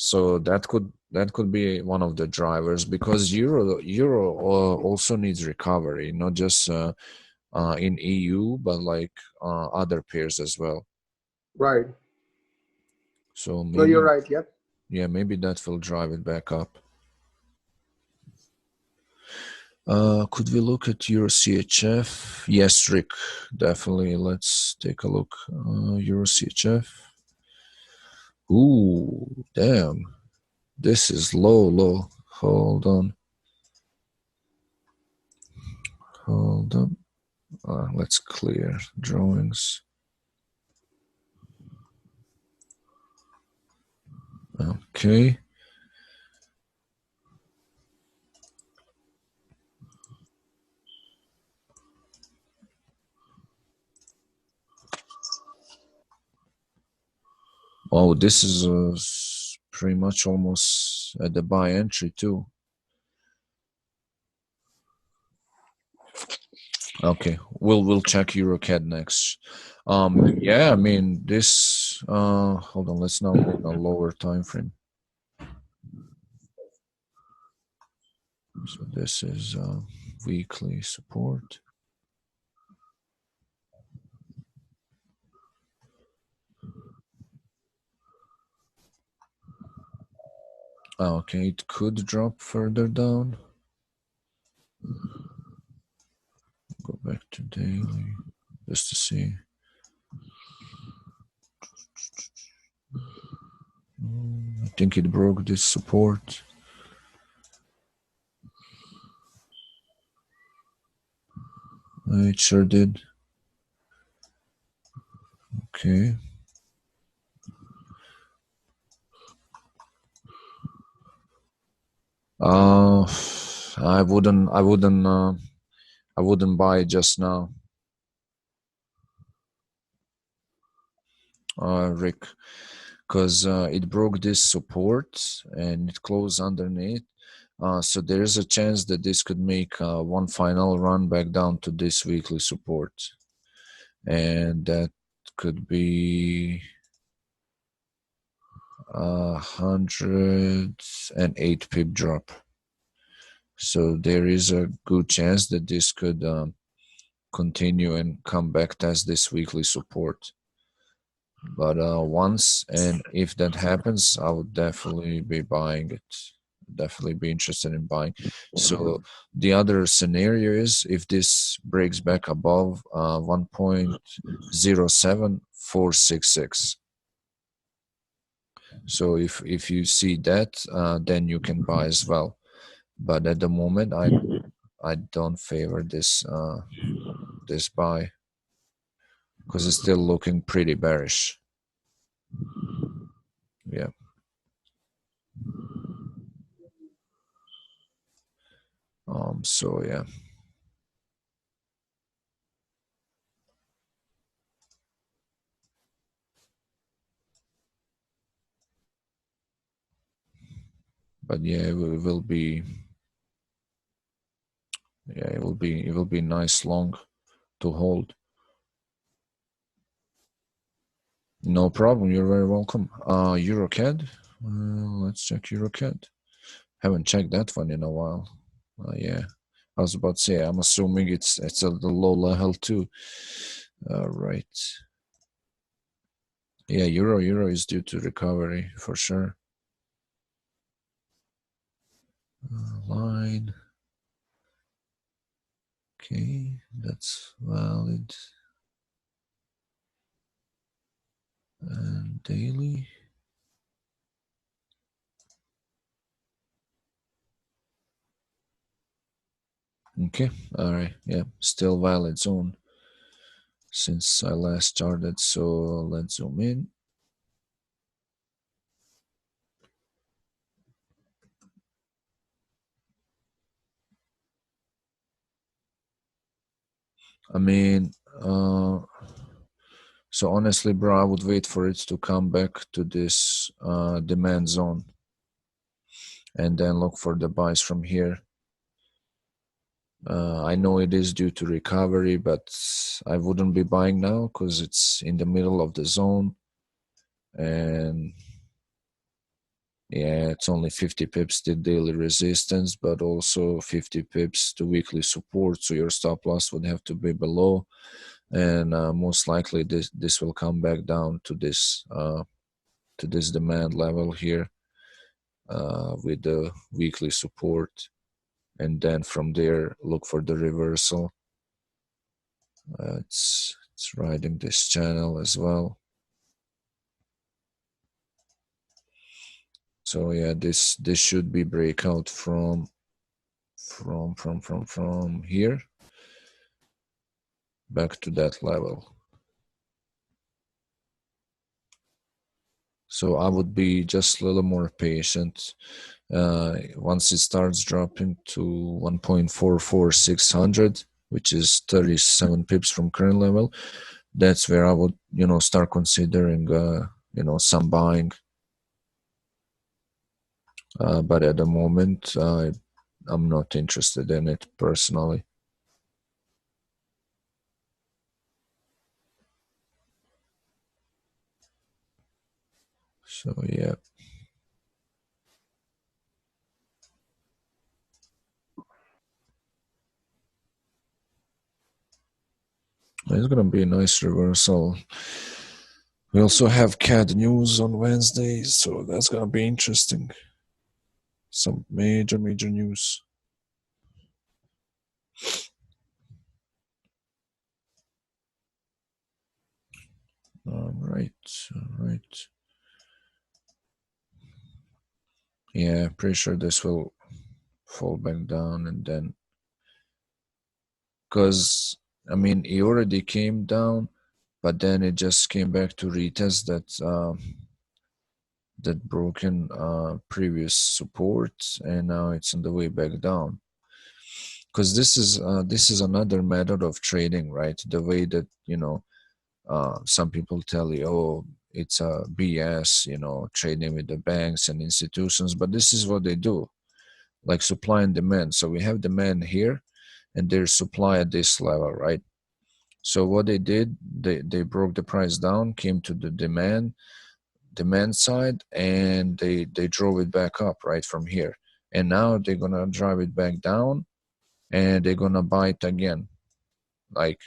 So that could be one of the drivers, because euro also needs recovery, not just in EU, but like other pairs as well. Right. So No, you're maybe, right. Yep. yeah, maybe that will drive it back up. Could we look at Euro CHF? Yes, Rick, definitely. Let's take a look. Euro CHF. Ooh, damn. This is low. Hold on. Let's clear drawings. Okay. Oh, this is pretty much almost at the buy entry too. Okay, we'll check EuroCAD next. Yeah, I mean this. Hold on, let's now go on a lower time frame. So this is weekly support. Okay, it could drop further down. Go back to daily just to see. I think it broke this support. It sure did. Okay. I wouldn't buy just now, Rick, because it broke this support and it closed underneath. So there is a chance that this could make one final run back down to this weekly support, and that could be 108 pip drop. So there is a good chance that this could continue and come back as this weekly support. But once and if that happens, I would definitely be buying it. Definitely be interested in buying. So the other scenario is if this breaks back above 1.07466. So if you see that, then you can buy as well. But at the moment, I don't favor this this buy because it's still looking pretty bearish. Yeah. So yeah. But yeah, it will be. Yeah, it will be nice long to hold. No problem. You're very welcome. EuroCAD. Let's check EuroCAD. Haven't checked that one in a while. Yeah, I was about to say. I'm assuming it's at the low level too. Right. Yeah, euro is due to recovery for sure. Line. Okay, that's valid. And daily. Okay, all right. Yeah, still valid zone since I last started. So let's zoom in. I mean, so honestly, bro, I would wait for it to come back to this demand zone and then look for the buys from here. I know it is due to recovery, but I wouldn't be buying now because it's in the middle of the zone. And Yeah, it's only 50 pips to daily resistance, but also 50 pips to weekly support. So your stop loss would have to be below, and most likely this will come back down to this demand level here with the weekly support, and then from there look for the reversal. It's riding this channel as well. So yeah, this should be breakout from here back to that level. So I would be just a little more patient. Once it starts dropping to 1.44600, which is 37 pips from current level, that's where I would, start considering, some buying. But at the moment, I'm not interested in it personally. So yeah. It's gonna be a nice reversal. We also have CAD news on Wednesday, so that's gonna be interesting. Some major news. All right. Yeah, pretty sure this will fall back down, and then, because I mean, it already came down, but then it just came back to retest that broken previous support, and now it's on the way back down. Because this is another method of trading, right? The way that some people tell you, oh, it's a BS, trading with the banks and institutions, but this is what they do, like supply and demand. So we have demand here, and there's supply at this level, right? So what they did, they broke the price down, came to the demand side, and they drove it back up right from here, and now they're gonna drive it back down, and they're gonna buy it again. Like,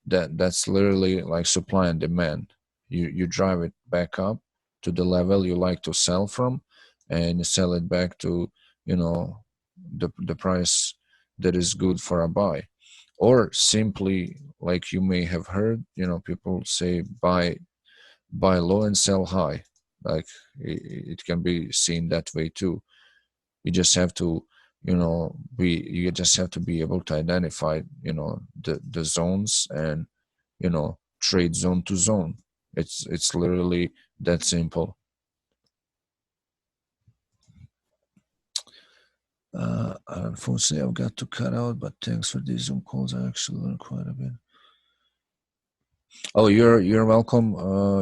that's literally like supply and demand. You drive it back up to the level you like to sell from, and you sell it back to the price that is good for a buy. Or simply, like you may have heard, people say buy low and sell high. Like, it can be seen that way too. You just have to be able to identify the zones, and trade zone to zone. It's literally that simple. Unfortunately, I've got to cut out, but thanks for these Zoom calls. I actually learned quite a bit. Oh, you're welcome.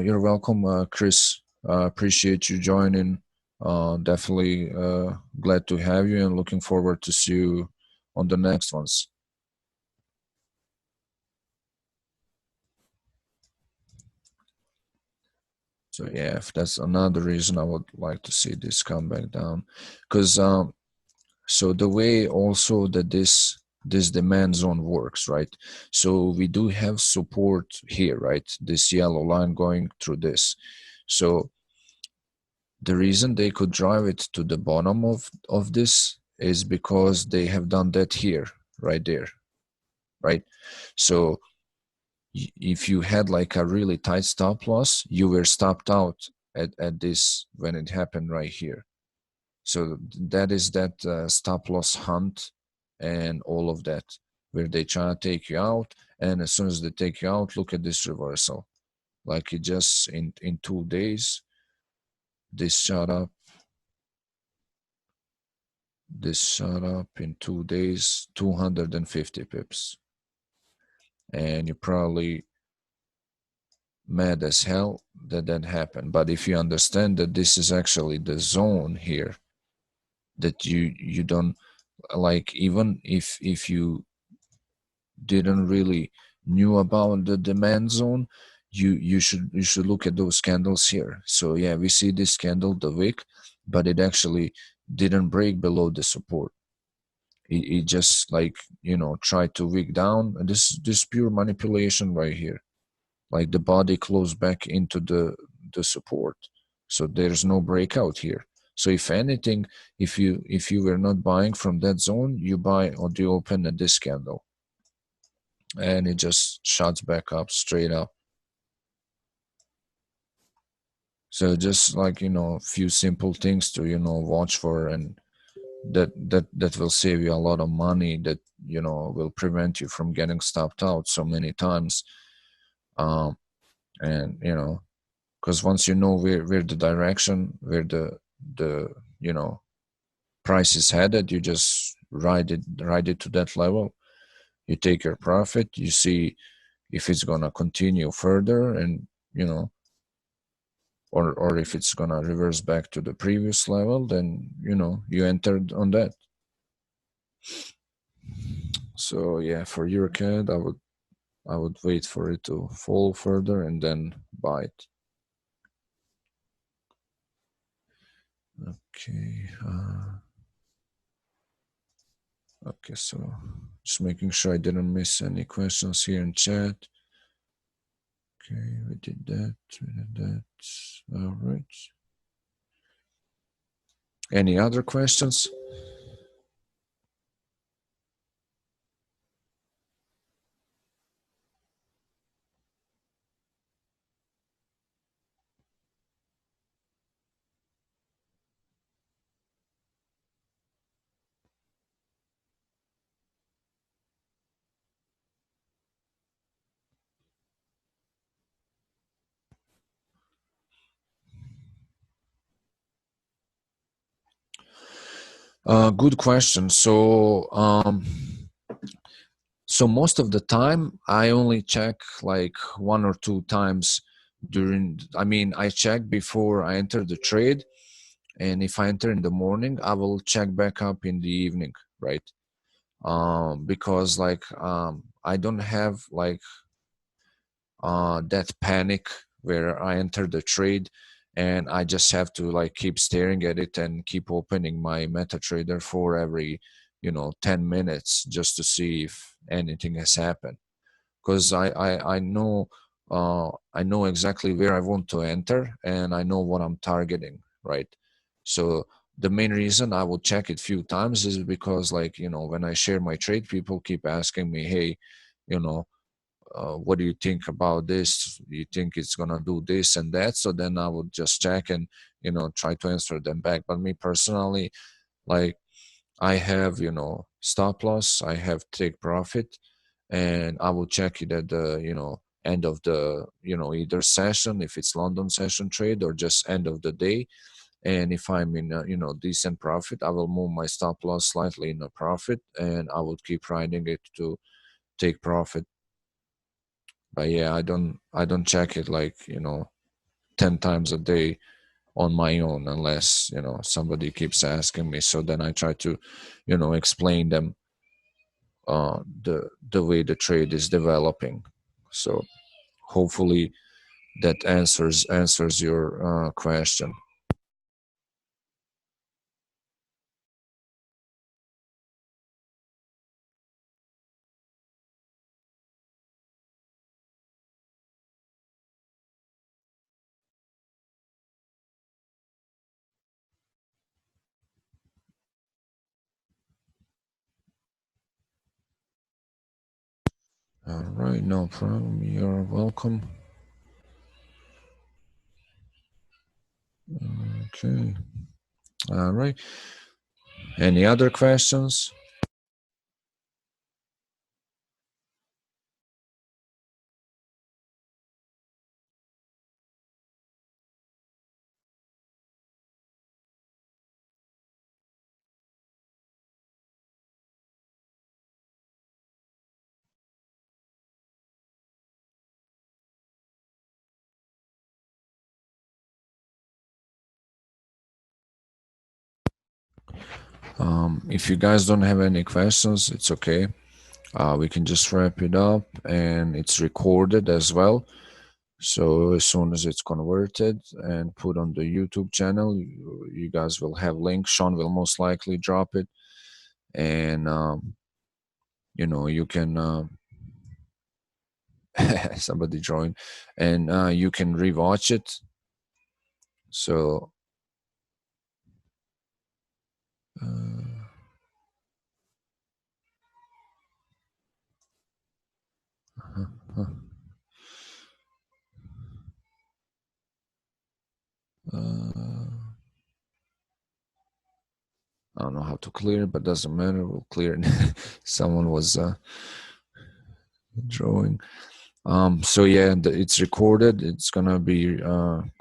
You're welcome, Chris. Appreciate you joining. Definitely glad to have you, and looking forward to see you on the next ones. So yeah, if that's another reason I would like to see this come back down, because so the way also that this demand zone works, right? So we do have support here, right? This yellow line going through this. So the reason they could drive it to the bottom of this is because they have done that here, right there, right? So if you had like a really tight stop loss, you were stopped out at this when it happened right here. So that is that stop loss hunt and all of that, where they try to take you out, and as soon as they take you out, look at this reversal. Like, it just in 2 days, this shot up in 2 days 250 pips, and you're probably mad as hell that happened. But if you understand that this is actually the zone here, that you don't like, even if you didn't really knew about the demand zone, you should look at those candles here. So yeah, we see this candle, the wick, but it actually didn't break below the support. It just like, you know, tried to wick down. And this pure manipulation right here. Like the body closed back into the support. So there's no breakout here. So if anything, if you were not buying from that zone, you buy on the open at this candle. And it just shots back up, straight up. So just like, you know, a few simple things to, you know, watch for, and that will save you a lot of money, that, you know, will prevent you from getting stopped out so many times. And you know, because once you know where the direction, where the you know, price is headed, you just ride it to that level. You take your profit, you see if it's gonna continue further, and you know, or if it's gonna reverse back to the previous level, then you know, you entered on that. So yeah, for EuroCAD, I would wait for it to fall further and then buy it. Okay. Okay, so just making sure I didn't miss any questions here in chat. Okay, we did that. All right. Any other questions? Good question. So most of the time, I only check like 1 or 2 times during. I mean, I check before I enter the trade, and if I enter in the morning, I will check back up in the evening, right? Because like I don't have like that panic where I enter the trade and I just have to like keep staring at it and keep opening my MetaTrader for every, you know, 10 minutes just to see if anything has happened. Because I know exactly where I want to enter, and I know what I'm targeting, right? So the main reason I will check it few times is because, like, you know, when I share my trade, people keep asking me, hey, you know, what do you think about this? You think it's gonna do this and that? So then I would just check and, you know, try to answer them back. But me personally, like, I have, you know, stop loss, I have take profit, and I will check it at the, you know, end of the, you know, either session if it's London session trade, or just end of the day. And if I'm in a, you know, decent profit, I will move my stop loss slightly in a profit, and I would keep riding it to take profit. But yeah, I don't check it like, you know, 10 times a day on my own, unless, you know, somebody keeps asking me. So then I try to, you know, explain them the way the trade is developing. So hopefully that answers your question. All right, no problem. You're welcome. Okay. All right. Any other questions? If you guys don't have any questions, it's okay. We can just wrap it up, and it's recorded as well. So as soon as it's converted and put on the YouTube channel, you guys will have links. Sean will most likely drop it, and you know, you can somebody join, and you can rewatch it. So I don't know how to clear it, but doesn't matter. We'll clear it. Someone was drawing. So yeah, it's recorded. It's gonna be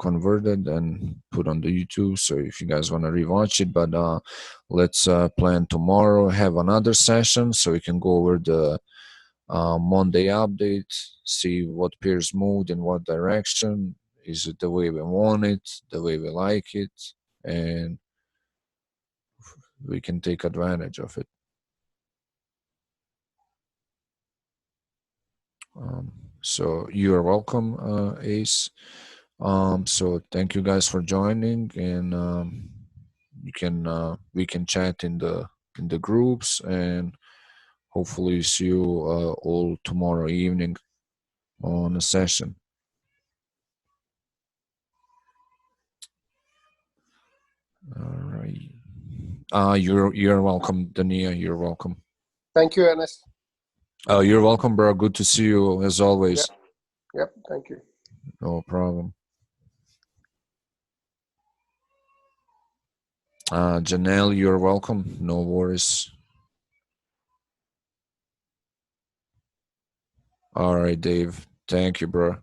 converted and put on the YouTube. So if you guys wanna rewatch it, but let's plan tomorrow. Have another session so we can go over the Monday update. See what pairs moved in what direction. Is it the way we want it? The way we like it? And we can take advantage of it. So you are welcome, Ace. So thank you guys for joining, and you can we can chat in the groups, and hopefully see you all tomorrow evening on a session. All right. You're welcome, Dania. You're welcome. Thank you, Ernest. You're welcome, bro. Good to see you as always. Yep. Thank you. No problem. Janelle, you're welcome. No worries. All right, Dave. Thank you, bro.